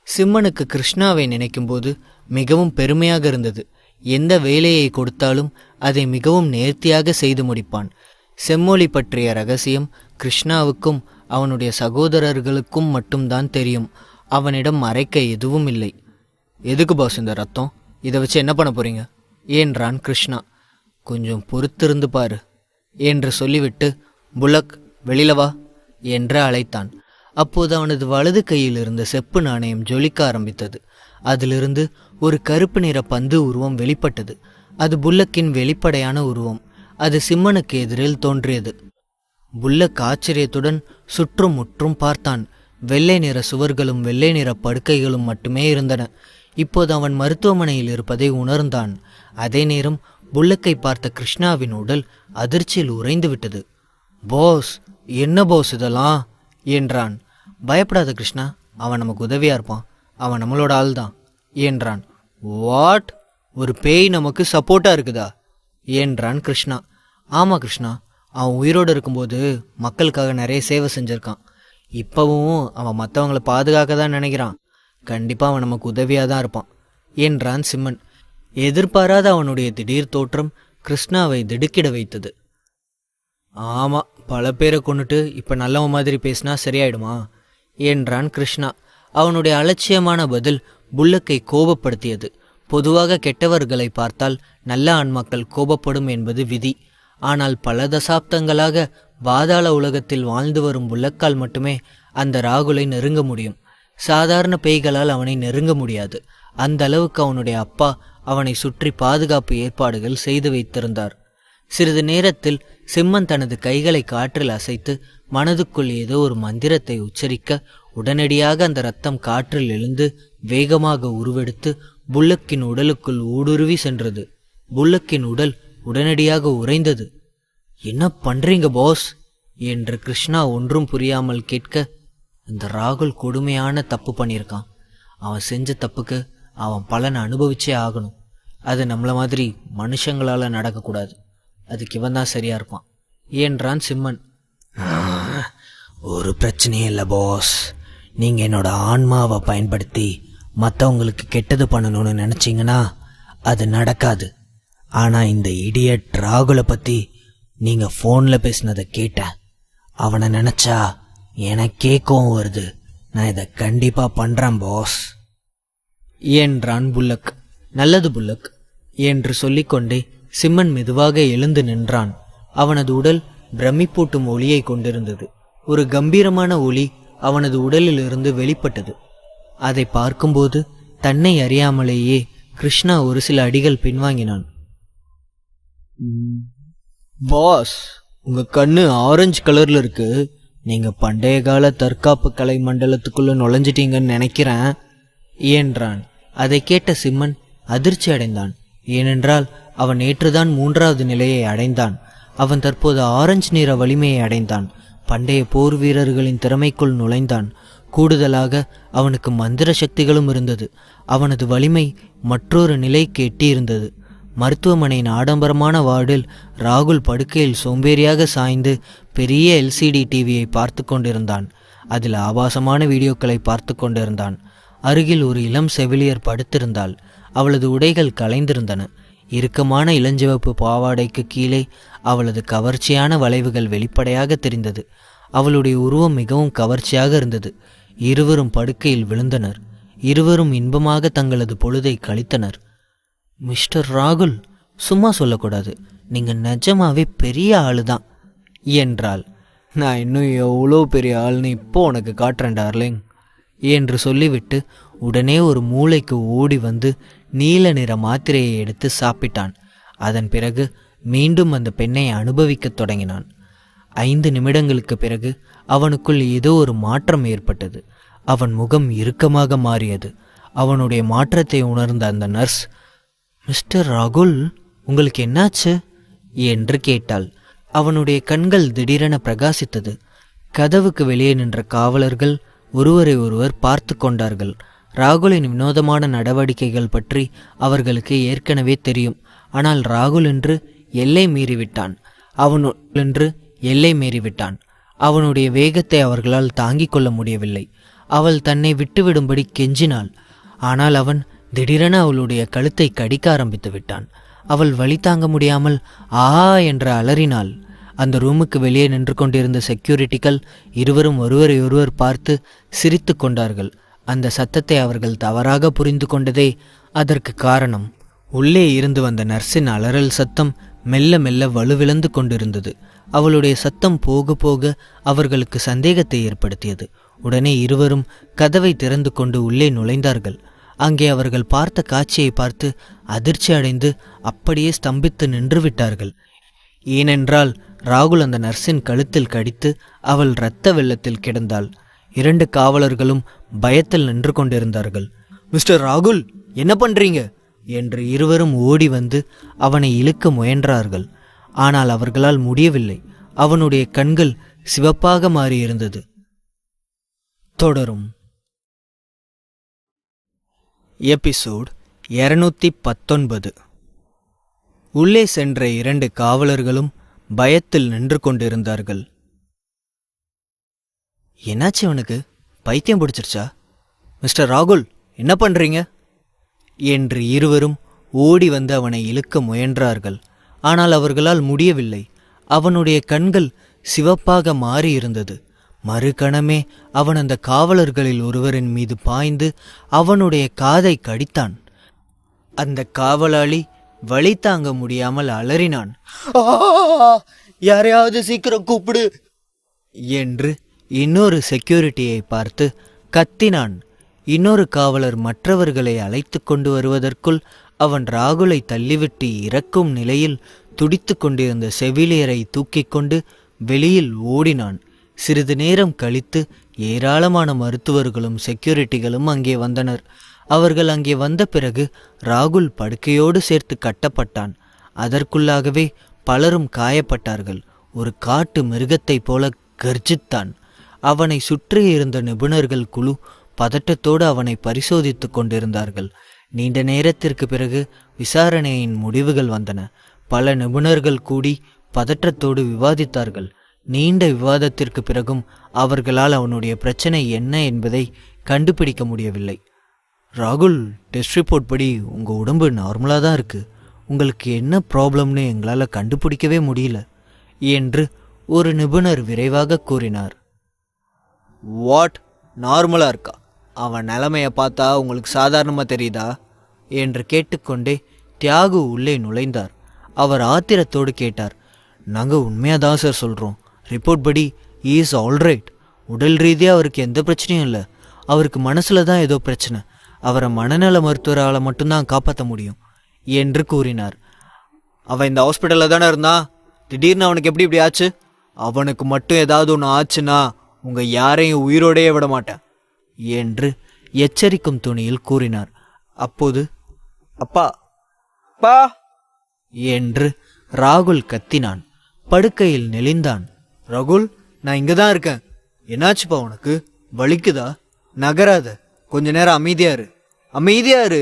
சிம்மனுக்கு கிருஷ்ணாவை நினைக்கும்போது மிகவும் பெருமையாக இருந்தது. எந்த வேலையை கொடுத்தாலும் அதை மிகவும் நேர்த்தியாக செய்து முடிப்பான். செம்மொழி பற்றிய ரகசியம் கிருஷ்ணாவுக்கும் அவனுடைய சகோதரர்களுக்கும் மட்டும்தான் தெரியும். அவனிடம் மறைக்க எதுவும் இல்லை. எதுக்கு பாஸ் இந்த ரத்தம், இதை வச்சு என்ன பண்ண போறீங்க என்றான் கிருஷ்ணா. கொஞ்சம் பொறுத்திருந்து பாரு என்று சொல்லிவிட்டு, புலக் வெளியில வா என்று அழைத்தான். அப்போது அவனது வலது கையில் இருந்த செப்பு நாணயம் ஜொலிக்க ஆரம்பித்தது. அதிலிருந்து ஒரு கருப்பு நிற பந்து உருவம் வெளிப்பட்டது. அது புல்லக்கின் வெளிப்படையான உருவம். அது சிம்மனுக்கு எதிரில் தோன்றியது. புல்லக் ஆச்சரியத்துடன் சுற்றும் முற்றும் பார்த்தான். வெள்ளை நிற சுவர்களும் வெள்ளை நிற படுக்கைகளும் மட்டுமே இருந்தன. இப்போது அவன் மருத்துவமனையில் இருப்பதை உணர்ந்தான். அதே நேரம் புல்லக்கை பார்த்த கிருஷ்ணாவின் உடல் அதிர்ச்சியில் உறைந்து விட்டது. பாஸ், என்ன பாஸ் இதெல்லாம் என்றான். பயப்படாத கிருஷ்ணா, அவன் நமக்கு உதவியா இருப்பான், அவன் நம்மளோட ஆள் தான் என்றான். வாட், ஒரு பேய் நமக்கு சப்போர்ட்டா இருக்குதா என்றான் கிருஷ்ணா. ஆமாம் கிருஷ்ணா, அவன் உயிரோடு இருக்கும்போது மக்களுக்காக நிறைய சேவை செஞ்சுருக்கான். இப்போவும் அவன் மற்றவங்களை பாதுகாக்க தான் நினைக்கிறான். கண்டிப்பாக அவன் நமக்கு உதவியாக தான் இருப்பான் என்றான் சிம்மன். எதிர்பாராத அவனுடைய திடீர் தோற்றம் கிருஷ்ணாவை திடுக்கிட வைத்தது. ஆமாம், பல பேரை கொண்டுட்டு இப்போ நல்லவன் மாதிரி பேசினா சரியாயிடுமா என்றான் கிருஷ்ணா. அவனுடைய அலட்சியமான பதில் புல்லக்கை கோபப்படுத்தியது. பொதுவாக கெட்டவர்களை பார்த்தால் நல்ல ஆன்மாக்கள் கோபப்படும் என்பது விதி. ஆனால் பல தசாப்தங்களாக பாதாள உலகத்தில் வாழ்ந்து வரும் புல்லக்கால் மட்டுமே அந்த ராகுலை நெருங்க முடியும். சாதாரண பேய்களால் அவனை நெருங்க முடியாது. அந்த அளவுக்கு அவனுடைய அப்பா அவனை சுற்றி பாதுகாப்பு ஏற்பாடுகள் செய்து வைத்திருந்தார். சிறிது நேரத்தில் சிம்மன் தனது கைகளை காற்றில் அசைத்து மனதுக்குள் ஏதோ ஒரு மந்திரத்தை உச்சரிக்க உடனடியாக அந்த இரத்தம் காற்றில் எழுந்து வேகமாக உருவெடுத்து புல்லக்கின் உடலுக்குள் ஊடுருவி சென்றது. புல்லக்கின் உடல் உடனடியாக உறைந்தது. என்ன பண்றீங்க பாஸ் என்று கிருஷ்ணா ஒன்றும் புரியாமல் கேட்க, இந்த ராகுல் கொடுமையான தப்பு பண்ணியிருக்கான். அவன் செஞ்ச தப்புக்கு அவன் பலனை அனுபவிச்சே ஆகணும். அது நம்மள மாதிரி மனுஷங்களால நடக்கக்கூடாது. அதுக்கு இவன் தான் சரியா இருப்பான் என்றான் சிம்மன். ஒரு பிரச்சனையும் இல்லை பாஸ். நீங்கள் என்னோட ஆன்மாவை பயன்படுத்தி மற்றவங்களுக்கு கெட்டது பண்ணணும்னு நினச்சிங்கன்னா அது நடக்காது. ஆனால் இந்த இடியட் ராகுலை பற்றி நீங்கள் ஃபோனில் பேசினதை கேட்டேன். அவனை நினச்சா எனக்கே கோவம் வருது. நான் இதை கண்டிப்பாக பண்ணுறேன் பாஸ் என்றான் புல்லக். நல்லது புல்லக் என்று சொல்லிக்கொண்டே சிம்மன் மெதுவாக எழுந்து நின்றான். அவனது உடல் பிரமிப்பூட்டும் ஒளியை கொண்டிருந்தது. ஒரு கம்பீரமான ஒளி அவனது உடலிலிருந்து வெளிப்பட்டது. அதை பார்க்கும்போது தன்னை அறியாமலேயே கிருஷ்ணா ஒரு சில அடிகள் பின்வாங்கினான். பாஸ், உங்க கண்ணு ஆரஞ்சு கலர்ல இருக்கு. நீங்க பண்டைய கால தற்காப்பு கலை மண்டலத்துக்குள்ள நுழைஞ்சிட்டீங்கன்னு நினைக்கிறேன் என்றான். அதை கேட்ட சிம்மன் அதிர்ச்சி அடைந்தான். ஏனென்றால் அவன் நேற்றுதான் 3வது நிலையை அடைந்தான். அவன் தற்போது ஆரஞ்சு நிற வலிமையை அடைந்தான். பண்டைய போர் வீரர்களின் திறமைக்குள் நுழைந்தான். கூடுதலாக அவனுக்கு மந்திர சக்திகளும் இருந்தது. அவனது வலிமை மற்றொரு நிலைக்கு எட்டியிருந்தது. மருத்துவமனையின் ஆடம்பரமான வார்டில் ராகுல் படுக்கையில் சோம்பேறியாக சாய்ந்து பெரிய எல்சிடி டிவியை பார்த்து கொண்டிருந்தான். அதில் ஆபாசமான வீடியோக்களை பார்த்து கொண்டிருந்தான். அருகில் ஒரு இளம் செவிலியர் படுத்திருந்தாள். அவளது உடைகள் கலைந்திருந்தன. இறுக்கமான இளஞ்சிவப்பு பாவாடைக்கு கீழே அவளது கவர்ச்சியான வளைவுகள் வெளிப்படையாக தெரிந்தது. அவளுடைய உருவம் மிகவும் கவர்ச்சியாக இருந்தது. இருவரும் படுக்கையில் விழுந்தனர். இருவரும் இன்பமாக தங்களது பொழுதை கழித்தனர். மிஸ்டர் ராகுல், சும்மா சொல்லக்கூடாது, நீங்க நிஜமாவே பெரிய ஆளு தான் என்றாள். நான் இன்னும் எவ்வளோ பெரிய ஆள்னு இப்போ உனக்கு காட்டுறேன் டார்லிங் என்று சொல்லிவிட்டு உடனே ஒரு மூளைக்கு ஓடி வந்து நீல நிற மாத்திரையை எடுத்து சாப்பிட்டான். அதன் பிறகு மீண்டும் அந்த பெண்ணை அனுபவிக்கத் தொடங்கினான். 5 நிமிடங்களுக்கு பிறகு அவனுக்குள் ஏதோ ஒரு மாற்றம் ஏற்பட்டது. அவன் முகம் இறுக்கமாக மாறியது. அவனுடைய மாற்றத்தை உணர்ந்த அந்த நர்ஸ், மிஸ்டர் ராகுல், உங்களுக்கு என்னாச்சு என்று கேட்டாள். அவனுடைய கண்கள் திடீரென பிரகாசித்தது. கதவுக்கு வெளியே நின்ற காவலர்கள் ஒருவரை ஒருவர் பார்த்து கொண்டார்கள். ராகுலின் வினோதமான நடவடிக்கைகள் பற்றி அவர்களுக்கு ஏற்கனவே தெரியும். ஆனால் ராகுல் என்று எல்லை மீறிவிட்டான். அவனுடைய வேகத்தை அவர்களால் தாங்கிக் கொள்ள முடியவில்லை. அவள் தன்னை விட்டுவிடும்படி கெஞ்சினாள். ஆனால் அவன் திடீரென அவளுடைய கழுத்தை கடிக்க ஆரம்பித்து விட்டான். அவள் வலி தாங்க முடியாமல் ஆ என்று அலறினாள். அந்த ரூமுக்கு வெளியே நின்று கொண்டிருந்த செக்யூரிட்டிகள் இருவரும் ஒருவரை ஒருவர் பார்த்து சிரித்து கொண்டார்கள். அந்த சத்தத்தை அவர்கள் தவறாக புரிந்து கொண்டதே அதற்கு காரணம். உள்ளே இருந்து வந்த நர்ஸின் அலறல் சத்தம் மெல்ல மெல்ல வலுவிழந்து கொண்டிருந்தது. அவளுடைய சத்தம் போக போக அவர்களுக்கு சந்தேகத்தை ஏற்படுத்தியது. உடனே இருவரும் கதவை திறந்து கொண்டு உள்ளே நுழைந்தார்கள். அங்கே அவர்கள் பார்த்த காட்சியை பார்த்து அதிர்ச்சி அடைந்து அப்படியே ஸ்தம்பித்து நின்று விட்டார்கள். ஏனென்றால் ராகுல் அந்த நர்ஸின் கழுத்தில் கடித்து அவள் இரத்த வெள்ளத்தில் கிடந்தாள். 2 காவலர்களும் பயத்தில் நின்று கொண்டிருந்தார்கள். மிஸ்டர் ராகுல், என்ன பண்றீங்க என்று இருவரும் ஓடி வந்து அவனை இழுக்க முயன்றார்கள். ஆனால் அவர்களால் முடியவில்லை. அவனுடைய கண்கள் சிவப்பாக மாறியிருந்தது. தொடரும். எபிசோட் 219. உள்ளே சென்ற 2 காவலர்களும் பயத்தில் நின்று கொண்டிருந்தார்கள். என்னாச்சு அவனுக்கு? பைத்தியம் பிடிச்சிருச்சா? மிஸ்டர் ராகுல், என்ன பண்றீங்க என்று இருவரும் ஓடி வந்து அவனை இழுக்க முயன்றார்கள். ஆனால் அவர்களால் முடியவில்லை. அவனுடைய கண்கள் சிவப்பாக மாறியிருந்தது. மறுகணமே அவன் அந்த காவலர்களில் ஒருவரின் மீது பாய்ந்து அவனுடைய காதை கடித்தான். அந்த காவலாளி வலி தாங்க முடியாமல் அலறினான். யாரையாவது சீக்கிரம் கூப்பிடு என்று இன்னொரு செக்யூரிட்டியை பார்த்து கத்தினான். இன்னொரு காவலர் மற்றவர்களை அழைத்து கொண்டு வருவதற்குள் அவன் ராகுலை தள்ளிவிட்டு இறக்கும் நிலையில் துடித்து கொண்டிருந்த செவிலியரை தூக்கி கொண்டு வெளியில் ஓடினான். சிறிது நேரம் கழித்து ஏராளமான மருத்துவர்களும் செக்யூரிட்டிகளும் அங்கே வந்தனர். அவர்கள் அங்கே வந்த பிறகு ராகுல் படுக்கையோடு சேர்த்து கட்டப்பட்டான். அதற்குள்ளாகவே பலரும் காயப்பட்டார்கள். ஒரு காட்டு மிருகத்தைப் போல கர்ஜித்தான். அவனை சுற்றி இருந்த நிபுணர்கள் குழு பதட்டத்தோடு அவனை பரிசோதித்து கொண்டிருந்தார்கள். நீண்ட நேரத்திற்கு பிறகு விசாரணையின் முடிவுகள் வந்தன. பல நிபுணர்கள் கூடி பதற்றத்தோடு விவாதித்தார்கள். நீண்ட விவாதத்திற்கு பிறகும் அவர்களால் அவனுடைய பிரச்சனை என்ன என்பதை கண்டுபிடிக்க முடியவில்லை. ராகுல், டெஸ்ட் ரிப்போர்ட் படி உங்கள் உடம்பு நார்மலாக தான் இருக்குது. உங்களுக்கு என்ன ப்ராப்ளம்னு எங்களால் கண்டுபிடிக்கவே முடியல என்று ஒரு நிபுணர் விரைவாக கூறினார். வாட், நார்மலாக இருக்கா? அவன் நிலைமையை பார்த்தா உங்களுக்கு சாதாரணமாக தெரியுதா என்று கேட்டுக்கொண்டே தியாகு உள்ளே நுழைந்தார். அவர் ஆத்திரத்தோடு கேட்டார். நாங்கள் உண்மையாக தான் சார் சொல்கிறோம். ரிப்போர்ட் படி இஸ் ஆல்ரைட். உடல் ரீதியாக அவருக்கு எந்த பிரச்சனையும் இல்லை. அவருக்கு மனசில் தான் ஏதோ பிரச்சனை. அவரை மனநல மருத்துவரால் மட்டும்தான் காப்பாற்ற முடியும் என்று கூறினார். அவன் இந்த ஹாஸ்பிட்டலில் தானே இருந்தான். திடீர்னு அவனுக்கு எப்படி இப்படி ஆச்சு? அவனுக்கு மட்டும் ஏதாவது ஒன்று ஆச்சுன்னா உங்கள் யாரையும் உயிரோடையே விட மாட்டேன் என்று எச்சரிக்கும் துணியில் கூறினார். அப்போது அப்பா அப்பா என்று ராகுல் கத்தினான். படுக்கையில் நெளிந்தான். ராகுல், நான் இங்கே தான் இருக்கேன். என்னாச்சுப்பா உனக்கு? வலிக்குதா? நகராத, கொஞ்ச நேரம் அமைதியாரு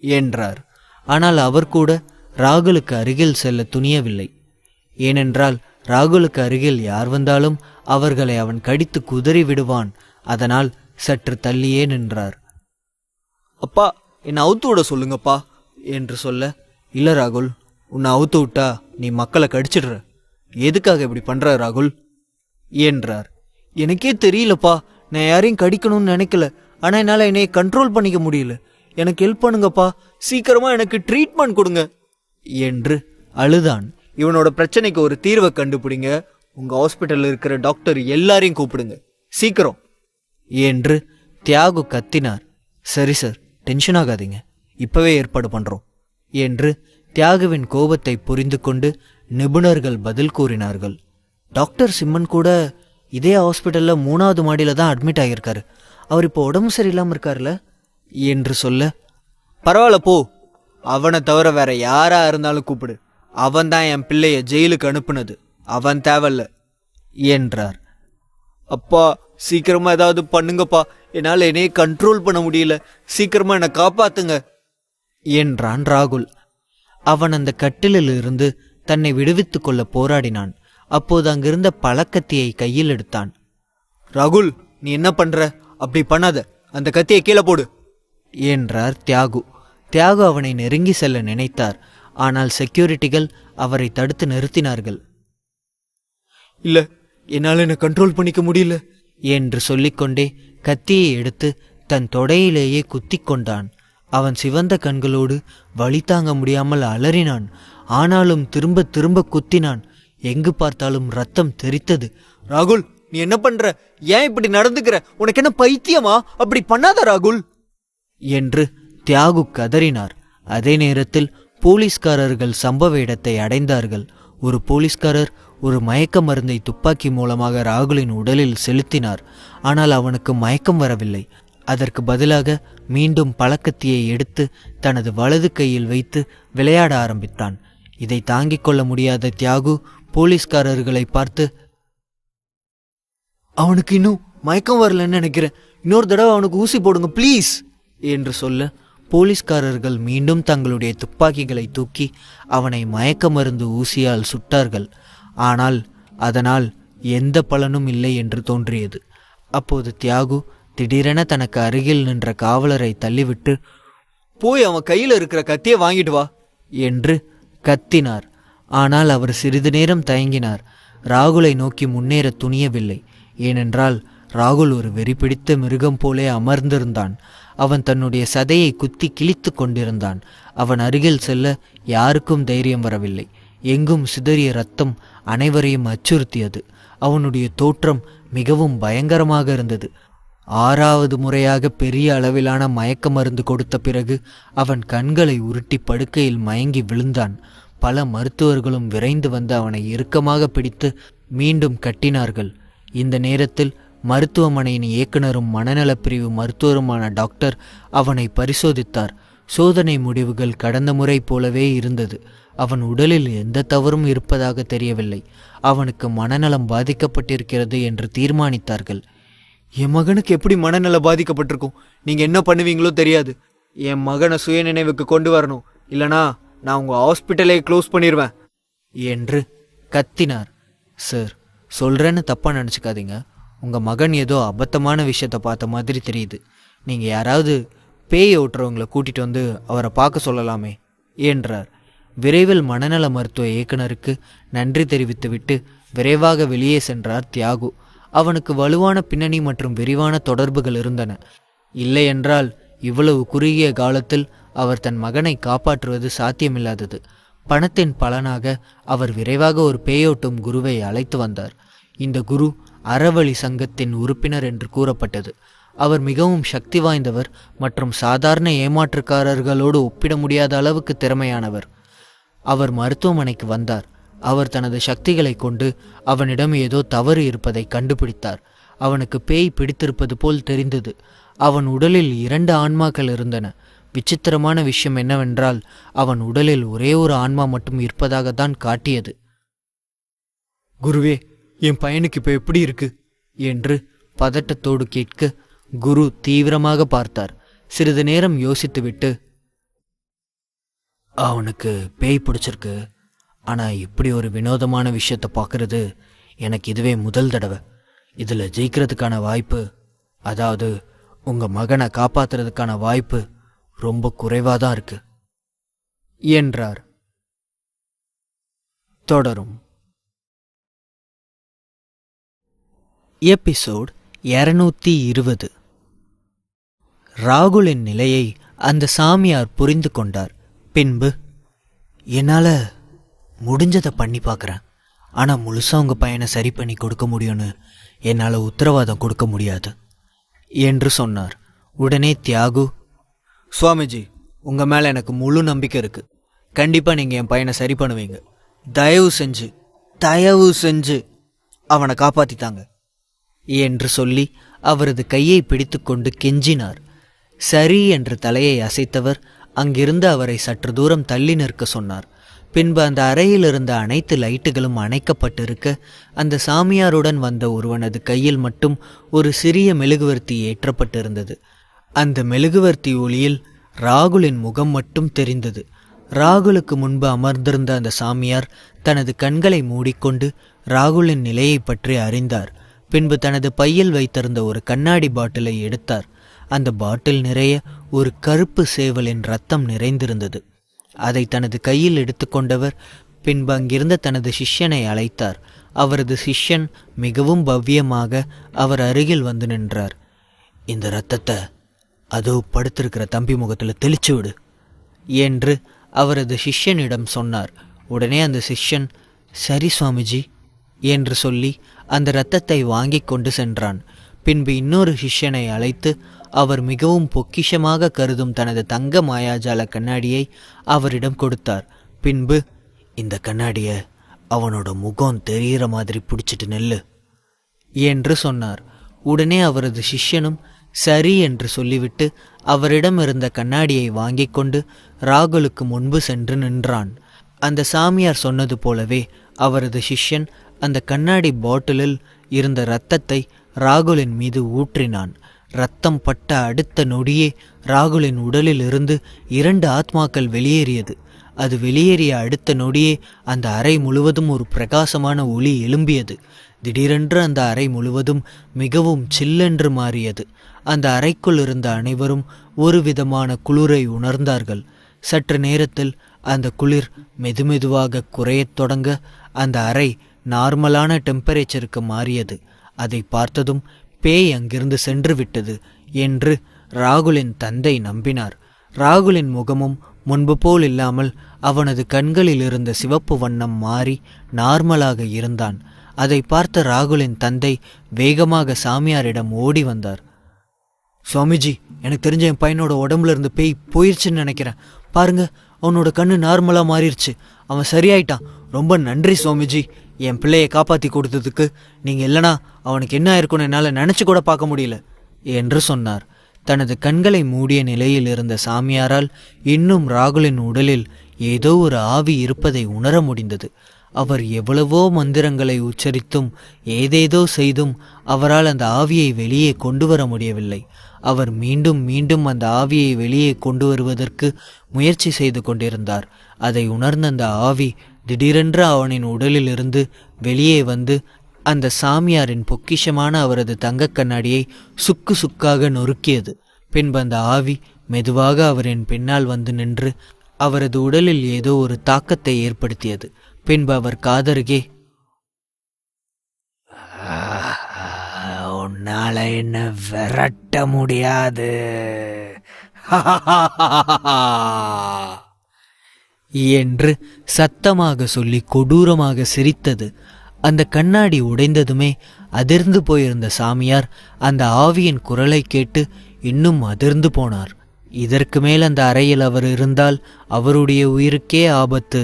என்றார். ஆனால் அவர் கூட ராகுலுக்கு அருகில் செல்ல துணியவில்லை. ஏனென்றால் ராகுலுக்கு அருகில் யார் வந்தாலும் அவர்களை அவன் கடித்து குதறி விடுவான். அதனால் சற்று தள்ளியே நின்றார். அப்பா, என்னை அவுத்து விட சொல்லுங்கப்பா என்று சொல்ல, இல்லை ராகுல், உன்னை அவுத்து விட்டா நீ மக்களை கடிச்சிடுற. எதுக்காக இப்படி பண்ற ராகுல் என்றார். எனக்கே தெரியலப்பா, நான் யாரையும் கடிக்கணும்னு நினைக்கல. ஆனால் என்னால் என்னை கண்ட்ரோல் பண்ணிக்க முடியல. எனக்கு ஹெல்ப் பண்ணுங்கப்பா, சீக்கிரமா எனக்கு ட்ரீட்மெண்ட் கொடுங்க என்று அழுதான். இவனோட பிரச்சனைக்கு ஒரு தீர்வை கண்டுபிடிங்க. உங்க ஹாஸ்பிட்டலில் இருக்கிற டாக்டர் எல்லாரையும் கூப்பிடுங்க சீக்கிரம் என்று தியாகு கத்தினார். சரி சார், டென்ஷன் ஆகாதீங்க, இப்பவே ஏற்பாடு பண்றோம் என்று தியாகுவின் கோபத்தை புரிந்து கொண்டு நிபுணர்கள் பதில் கூறினார்கள். டாக்டர் சிம்மன் கூட இதே ஹாஸ்பிட்டல்ல 3வது மாடியில தான் அட்மிட் ஆகியிருக்காரு. அவர் இப்போ உடம்பு சரியில்லாம இருக்காருல்ல என்று சொல்ல, பரவாயில்ல போ, அவனை தவிர வேற யாரா இருந்தாலும் கூப்பிடு. அவன் தான் என் பிள்ளைய ஜெயிலுக்கு அனுப்புனது, அவன் தேவையில்ல என்றார். அப்பா, சீக்கிரமா ஏதாவது பண்ணுங்கப்பா, என்னால் என்னையே கண்ட்ரோல் பண்ண முடியல, சீக்கிரமா என்னை காப்பாத்துங்க என்றான் ராகுல். அவன் அந்த கட்டிலில் இருந்து தன்னை விடுவித்துக் கொள்ள போராடினான். அப்போது அங்கிருந்த பழக்கத்தியை கையில் எடுத்தான். ராகுல், நீ என்ன பண்ற? அப்படி பண்ணாத, அந்த கத்தியை கீழே போடு என்றார் தியாகு. தியாகு அவனை நெருங்கி செல்ல நினைத்தார். ஆனால் செக்யூரிட்டிகள் அவரை தடுத்து நிறுத்தினார்கள். இல்ல, என்னால் என்ன கண்ட்ரோல் பண்ணிக்க முடியல என்று சொல்லிக்கொண்டே கத்தியை எடுத்து தன் தொடையிலேயே குத்தி கொண்டான். அவன் சிவந்த கண்களோடு வலி தாங்க முடியாமல் அலறினான். ஆனாலும் திரும்ப திரும்ப குத்தினான். எங்கு பார்த்தாலும் ரத்தம் தெறித்தது. ராகுல், நீ என்ன பண்ற? ஏன் இப்படி நடந்துக்கிற? உனக்கு என்ன பைத்தியமா? அப்படி பண்ணாத ராகுல் என்று தியாகு கதறினார். அதே நேரத்தில் போலீஸ்காரர்கள் சம்பவ இடத்தை அடைந்தார்கள். ஒரு போலீஸ்காரர் ஒரு மயக்க மருந்தை துப்பாக்கி மூலமாக ராகுலின் உடலில் செலுத்தினார். ஆனால் அவனுக்கு மயக்கம் வரவில்லை. அதற்கு பதிலாக மீண்டும் பழக்கத்தியை எடுத்து தனது வலது கையில் வைத்து விளையாட ஆரம்பித்தான். இதை தாங்கிக் கொள்ள முடியாத தியாகு போலீஸ்காரர்களை பார்த்து, அவனுக்கு இன்னும் மயக்கம் வரலன்னு நினைக்கிறேன், இன்னொரு தடவை அவனுக்கு ஊசி போடுங்க ப்ளீஸ் என்று சொல்ல, போலீஸ்காரர்கள் மீண்டும் தங்களுடைய துப்பாக்கிகளை தூக்கி அவனை மயக்க மருந்து ஊசியால் சுட்டார்கள். ஆனால் அதனால் எந்த பலனும் இல்லை என்று தோன்றியது. அப்போது தியாகு திடீரென தனக்கு அருகில் நின்ற காவலரை தள்ளிவிட்டு, போய் அவன் கையில் இருக்கிற கத்தியை வாங்கிட்டு வா என்று கத்தினார். ஆனால் அவர் சிறிது நேரம் தயங்கினார். ராகுலை நோக்கி முன்னேற துணியவில்லை. ஏனென்றால் ராகுல் ஒரு வெறி பிடித்த மிருகம் போலே அமர்ந்திருந்தான். அவன் தன்னுடைய சதையை குத்தி கிழித்து கொண்டிருந்தான். அவன் அருகில் செல்ல யாருக்கும் தைரியம் வரவில்லை. எங்கும் சிதறிய இரத்தம் அனைவரையும் அச்சுறுத்தியது. அவனுடைய தோற்றம் மிகவும் பயங்கரமாக இருந்தது. 6வது முறையாக பெரிய அளவிலான மயக்க மருந்து கொடுத்த பிறகு அவன் கண்களை உருட்டி படுக்கையில் மயங்கி விழுந்தான். பல மருத்துவர்களும் விரைந்து வந்து அவனை இறுக்கமாக பிடித்து மீண்டும் கட்டினார்கள். இந்த நேரத்தில் மருத்துவமனையின் இயக்குனரும் மனநலப் பிரிவு மருத்துவருமான டாக்டர் அவனை பரிசோதித்தார். சோதனை முடிவுகள் கடந்த முறை போலவே இருந்தது. அவன் உடலில் எந்த தவறும் இருப்பதாக தெரியவில்லை. அவனுக்கு மனநலம் பாதிக்கப்பட்டிருக்கிறது என்று தீர்மானித்தார்கள். என் மகனுக்கு எப்படி மனநலம் பாதிக்கப்பட்டிருக்கும்? நீங்கள் என்ன பண்ணுவீங்களோ தெரியாது. என் மகனை சுயநினைவுக்கு கொண்டு வரணும், இல்லைனா நான் உங்கள் ஹாஸ்பிட்டலை க்ளோஸ் பண்ணிடுவேன் என்று கத்தினார். சார், சொல்கிறேன்னு தப்பாக நினச்சிக்காதீங்க. உங்கள் மகன் ஏதோ அபத்தமான விஷயத்தை பார்த்த மாதிரி தெரியுது. நீங்கள் யாராவது பேய் ஓட்டுறவங்களை கூட்டிகிட்டு வந்து அவரை பார்க்க சொல்லலாமே என்றார். விரைவில் மனநல மருத்துவ இயக்குனருக்கு நன்றி தெரிவித்துவிட்டு விரைவாக வெளியே சென்றார் தியாகு. அவனுக்கு வலுவான பின்னணி மற்றும் விரிவான தொடர்புகள் இருந்தன. இல்லையென்றால் இவ்வளவு குறுகிய காலத்தில் அவர் தன் மகனை காப்பாற்றுவது சாத்தியமில்லாதது. பணத்தின் பலனாக அவர் விரைவாக ஒரு பேயோட்டும் குருவை அழைத்து வந்தார். இந்த குரு அறவழி சங்கத்தின் உறுப்பினர் என்று கூறப்பட்டது. அவர் மிகவும் சக்தி வாய்ந்தவர் மற்றும் சாதாரண ஏமாற்றுக்காரர்களோடு ஒப்பிட முடியாத அளவுக்கு திறமையானவர். அவர் மருத்துவமனைக்கு வந்தார். அவர் தனது சக்திகளை கொண்டு அவனிடம் ஏதோ தவறு இருப்பதை கண்டுபிடித்தார். அவனுக்கு பேய் பிடித்திருப்பது போல் தெரிந்தது. அவன் உடலில் 2 ஆன்மாக்கள் இருந்தன. விசித்திரமான விஷயம் என்னவென்றால் அவன் உடலில் ஒரே ஒரு ஆன்மா மட்டும் இருப்பதாகத்தான் காட்டியது. குருவே, என் பையனுக்கு இப்போ எப்படி இருக்கு என்று பதட்டத்தோடு கேட்க குரு தீவிரமாக பார்த்தார். சிறிது நேரம் யோசித்துவிட்டு, அவனுக்கு பேய் பிடிச்சிருக்கு. ஆனால் இப்படி ஒரு வினோதமான விஷயத்தை பார்க்கறது எனக்கு இதுவே முதல் தடவை. இதில் ஜெயிக்கிறதுக்கான வாய்ப்பு, அதாவது உங்கள் மகனை காப்பாற்றுறதுக்கான வாய்ப்பு ரொம்ப குறைவாக தான் இருக்கு என்றார். தொடரும். எபிசோட் 220. ராகுலின் நிலையை அந்த சாமியார் புரிந்து கொண்டார். பின்பு, என்னால் முடிஞ்சதை பண்ணி பார்க்குறேன். ஆனால் முழுசாக உங்கள் பையனை சரி பண்ணி கொடுக்க முடியும்னு என்னால் உத்தரவாதம் கொடுக்க முடியாது என்று சொன்னார். உடனே தியாகு, சுவாமிஜி, உங்கள் மேலே எனக்கு முழு நம்பிக்கை இருக்குது. கண்டிப்பாக நீங்கள் என் பையனை சரி பண்ணுவீங்க. தயவு செஞ்சு அவனை காப்பாற்றித்தாங்க என்று சொல்லி அவரது கையை பிடித்து கொண்டு கெஞ்சினார். சரி என்று தலையை அசைத்தவர் அங்கிருந்து அவரை சற்று தூரம் தள்ளி நிற்க சொன்னார். பின்பு அந்த அறையில் இருந்த அனைத்து லைட்டுகளும் அணைக்கப்பட்டிருக்க அந்த சாமியாருடன் வந்த ஒருவனது கையில் மட்டும் ஒரு சிறிய மெழுகுவர்த்தி ஏற்றப்பட்டிருந்தது. அந்த மெழுகுவர்த்தி ஒளியில் ராகுலின் முகம் மட்டும் தெரிந்தது. ராகுலுக்கு முன்பு அமர்ந்திருந்த அந்த சாமியார் தனது கண்களை மூடிக்கொண்டு ராகுலின் நிலையை பற்றி அறிந்தார். பின்பு தனது பையில் வைத்திருந்த ஒரு கண்ணாடி பாட்டிலை எடுத்தார். அந்த பாட்டில் நிறைய ஒரு கருப்பு சேவலின் இரத்தம் நிறைந்திருந்தது. அதை தனது கையில் எடுத்துக்கொண்டவர் பின்பு அங்கிருந்த தனது சிஷ்யனை அழைத்தார். அவரது சிஷ்யன் மிகவும் பவ்யமாக அவர் அருகில் வந்து நின்றார். இந்த இரத்தத்தை அதோ படுத்திருக்கிற தம்பி முகத்தில் தெளிச்சு விடு என்று அவரது சிஷ்யனிடம் சொன்னார். உடனே அந்த சிஷ்யன், சரி சுவாமிஜி என்று சொல்லி அந்த இரத்தத்தை வாங்கி கொண்டு சென்றான். பின்பு இன்னொரு சிஷ்யனை அழைத்து அவர் மிகவும் பொக்கிஷமாக கருதும் தனது தங்க மாயாஜால கண்ணாடியை அவரிடம் கொடுத்தார். பின்பு, இந்த கண்ணாடியை அவனோட முகம் தெரிகிற மாதிரி பிடிச்சிட்டு நெல்லு என்று சொன்னார். உடனே அவரது சிஷ்யனும் சரி என்று சொல்லிவிட்டு அவரிடம் இருந்த கண்ணாடியை வாங்கி கொண்டு ராகுலுக்கு முன்பு சென்று நின்றான். அந்த சாமியார் சொன்னது போலவே அவரது சிஷ்யன் அந்த கண்ணாடி பாட்டிலில் இருந்த இரத்தத்தை ராகுலின் மீது ஊற்றினான். ரத்தம் பட்ட அடுத்த நொடியே ராகுலின் உடலில் இருந்து 2 ஆத்மாக்கள் வெளியேறியது. அது வெளியேறிய அடுத்த நொடியே அந்த அறை முழுவதும் ஒரு பிரகாசமான ஒளி எழும்பியது. திடீரென்று அந்த அறை முழுவதும் மிகவும் சில்லென்று மாறியது. அந்த அறைக்குள் இருந்த அனைவரும் ஒரு விதமான குளிரை உணர்ந்தார்கள். சற்று நேரத்தில் அந்த குளிர் மெதுமெதுவாக குறையத் தொடங்க அந்த அறை நார்மலான டெம்பரேச்சருக்கு மாறியது. அதை பார்த்ததும் பேய் அங்கிருந்து சென்று விட்டது என்று ராகுலின் தந்தை நம்பினார். ராகுலின் முகமும் முன்பு போல் இல்லாமல் அவனது கண்களில் இருந்த சிவப்பு வண்ணம் மாறி நார்மலாக இருந்தான். அதை பார்த்த ராகுலின் தந்தை வேகமாக சாமியாரிடம் ஓடி வந்தார். சுவாமிஜி, எனக்கு தெரிஞ்ச என் பையனோட உடம்புல இருந்து பேய் போயிடுச்சுன்னு நினைக்கிறேன். பாருங்க, அவனோட கண்ணு நார்மலாக மாறிடுச்சு. அவன் சரியாயிட்டான். ரொம்ப நன்றி சுவாமிஜி. என் பிள்ளையை காப்பாற்றி கொடுத்ததுக்கு நீங்கள் இல்லைனா அவனுக்கு என்ன இருக்குன்னு என்னால் நினச்சி கூட பார்க்க முடியல என்று சொன்னார். தனது கண்களை மூடிய நிலையில் இருந்த சாமியாரால் இன்னும் ராகுலின் உடலில் ஏதோ ஒரு ஆவி இருப்பதை உணர முடிந்தது. அவர் எவ்வளவோ மந்திரங்களை உச்சரித்தும் ஏதேதோ செய்தும் அவரால் அந்த ஆவியை வெளியே கொண்டு வர முடியவில்லை. அவர் மீண்டும் மீண்டும் அந்த ஆவியை வெளியே கொண்டு வருவதற்கு முயற்சி செய்து கொண்டிருந்தார். அதை உணர்ந்த அந்த ஆவி திடீரென்று அவனின் உடலிலிருந்து வெளியே வந்து அந்த சாமியாரின் பொக்கிஷமான அவரது தங்க கண்ணாடியை சுக்கு சுக்காக நொறுக்கியது. பின்பு அந்த ஆவி மெதுவாக அவரின் பின்னால் வந்து நின்று அவரது உடலில் ஏதோ ஒரு தாக்கத்தை ஏற்படுத்தியது. பின்பு அவர் காதருகே, உன்னால என்ன விரட்ட முடியாது என்று சத்தமாக சொல்லி கொடூரமாக சிரித்தது. அந்த கண்ணாடி உடைந்ததுமே அதிர்ந்து போயிருந்த சாமியார் அந்த ஆவியின் குரலை கேட்டு இன்னும் அதிர்ந்து போனார். இதற்கு மேல் அந்த அறையில் அவர் இருந்தால் அவருடைய உயிருக்கே ஆபத்து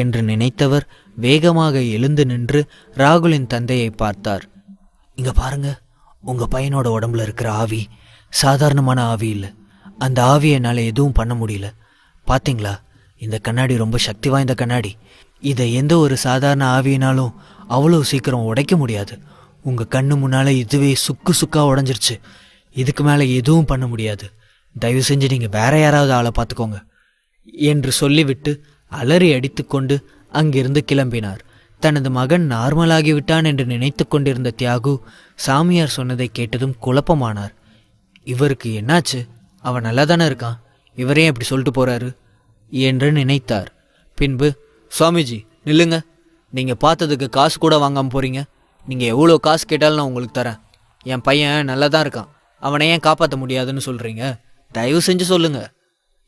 என்று நினைத்தவர் வேகமாக எழுந்து நின்று ராகுலின் தந்தையை பார்த்தார். இங்க பாருங்க, உங்க பையனோட உடம்புல இருக்கிற ஆவி சாதாரணமான ஆவி இல்லை. அந்த ஆவியை என்னால் எதுவும் பண்ண முடியல. பார்த்தீங்களா, இந்த கண்ணாடி ரொம்ப சக்தி வாய்ந்த கண்ணாடி. இதை எந்த ஒரு சாதாரண ஆவியினாலும் அவ்வளோ சீக்கிரம் உடைக்க முடியாது. உங்கள் கண்ணு முன்னால் இதுவே சுக்கு சுக்கா உடஞ்சிருச்சு. இதுக்கு மேலே எதுவும் பண்ண முடியாது. தயவு செஞ்சு நீங்கள் வேற யாராவது ஆளை பார்த்துக்கோங்க என்று சொல்லிவிட்டு அலறி அடித்து கொண்டு அங்கிருந்து கிளம்பினார். தனது மகன் நார்மலாகிவிட்டான் என்று நினைத்து கொண்டிருந்த தியாகு சாமியார் சொன்னதை கேட்டதும் குழப்பமானார். இவருக்கு என்னாச்சு? அவன் நல்லா தானே இருக்கான். இவரே அப்படி சொல்லிட்டு போறாரு என்று நினைத்தார். பின்பு, சுவாமிஜி நில்லுங்க, நீங்கள் பார்த்ததுக்கு காசு கூட வாங்காமல் போகிறீங்க. நீங்கள் எவ்வளோ காசு கேட்டாலும் நான் உங்களுக்கு தரேன். என் பையன் நல்லா தான் இருக்கான். அவனை ஏன் காப்பாற்ற முடியாதுன்னு சொல்கிறீங்க? தயவு செஞ்சு சொல்லுங்க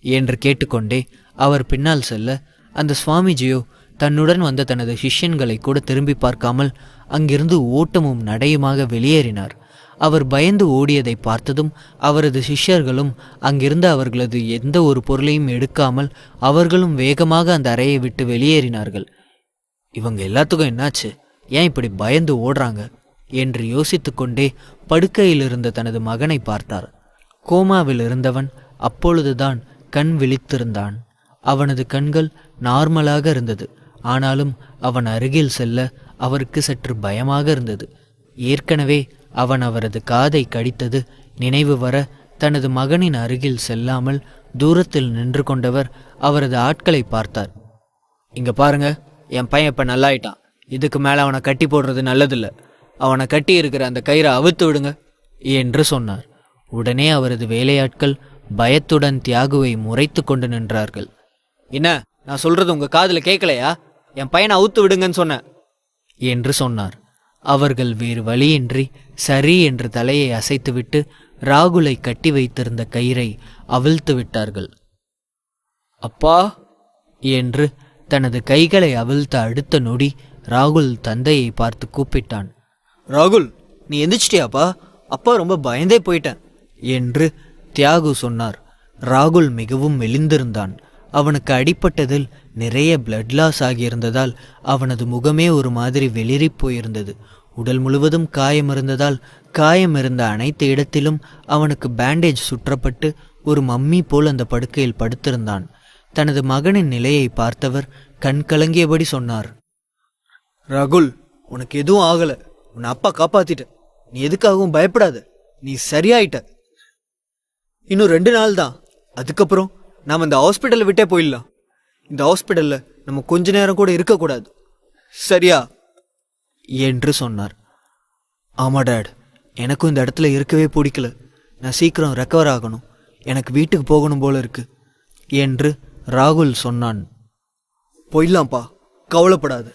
என்று கேட்டுக்கொண்டே அவர் பின்னால் செல்ல, அந்த சுவாமிஜியோ தன்னுடன் வந்த தனது சிஷ்யன்களை கூட திரும்பி பார்க்காமல் அங்கிருந்து ஓட்டமும் நடையுமாக வெளியேறினார். அவர் பயந்து ஓடியதை பார்த்ததும் அவரது சிஷ்யர்களும் அங்கிருந்து அவர்களது எந்த ஒரு பொருளையும் எடுக்காமல் அவர்களும் வேகமாக அந்த அறையை விட்டு வெளியேறினார்கள். இவங்க எல்லாத்துக்கும் என்னாச்சு? ஏன் இப்படி பயந்து ஓடுறாங்க என்று யோசித்து கொண்டே படுக்கையில் இருந்த தனது மகனை பார்த்தார். கோமாவில் இருந்தவன் அப்பொழுதுதான் கண் விழித்திருந்தான். அவனது கண்கள் நார்மலாக இருந்தது. ஆனாலும் அவன் அருகில் செல்ல அவருக்கு சற்று பயமாக இருந்தது. ஏற்கனவே அவன் அவரது காதை கடித்தது நினைவு வர தனது மகனின் அருகில் செல்லாமல் தூரத்தில் நின்று கொண்டவர் அவரது ஆட்களை பார்த்தார். இங்க பாருங்க, என் பையன் இப்ப நல்லாயிட்டான். இதுக்கு மேல அவனை கட்டி போடுறது நல்லதில்லை. அவனை கட்டி இருக்கிற அந்த கயிறை அவிழ்த்து விடுங்க என்று சொன்னார். உடனே அவரது வேலையாட்கள் பயத்துடன் தியாகுவை முறைத்து கொண்டு நின்றார்கள். என்ன, நான் சொல்றது உங்க காதுல கேட்கலையா? என் பையனை அவுத்து விடுங்கன்னு சொன்னேன் என்று சொன்னார். அவர்கள் வேறு வழியின்றி சரி என்று தலையை அசைத்துவிட்டு ராகுலை கட்டி வைத்திருந்த கயிறை அவிழ்த்து விட்டார்கள். அப்பா என்று தனது கைகளை அவிழ்த்த அடுத்த நொடி ராகுல் தந்தையை பார்த்து கூப்பிட்டான். ராகுல், நீ எந்திரிச்சிட்டியாப்பா? அப்பா ரொம்ப பயந்தே போயிட்டேன் என்று தியாகு சொன்னார். ராகுல் மிகவும் மெலிந்திருந்தான். அவனுக்கு அடிப்பட்டதில் நிறைய பிளட் லாஸ் ஆகியிருந்ததால் அவனது முகமே ஒரு மாதிரி வெளிரி போயிருந்தது. உடல் முழுவதும் காயம் இருந்ததால் காயம் இருந்த அனைத்து இடத்திலும் அவனுக்கு பேண்டேஜ் சுற்றப்பட்டு ஒரு மம்மி போல் அந்த படுக்கையில் படுத்திருந்தான். தனது மகனின் நிலையை பார்த்தவர் கண் கலங்கியபடி சொன்னார். ராகுல், உனக்கு எதுவும் ஆகல. உன்னை அப்பா காப்பாத்திட்ட. நீ எதுக்காகவும் பயப்படாத. நீ சரியாயிட்ட இன்னும் 2 நாள் தான். அதுக்கப்புறம் நாம் இந்த ஹாஸ்பிட்டலை விட்டே போயிடலாம். இந்த ஹாஸ்பிட்டலில் நம்ம கொஞ்ச நேரம் கூட இருக்கக்கூடாது, சரியா என்று சொன்னார். ஆமா டேட், எனக்கும் இந்த இடத்துல இருக்கவே பிடிக்கல. நான் சீக்கிரம் ரெக்கவர் ஆகணும். எனக்கு வீட்டுக்கு போகணும் போல இருக்கு என்று ராகுல் சொன்னான். போயிடலாம்ப்பா, கவலைப்படாது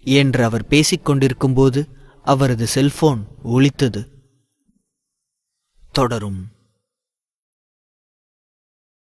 என்று அவர் பேசிக்கொண்டிருக்கும்போது அவரது செல்போன் ஒலித்தது. தொடரும்.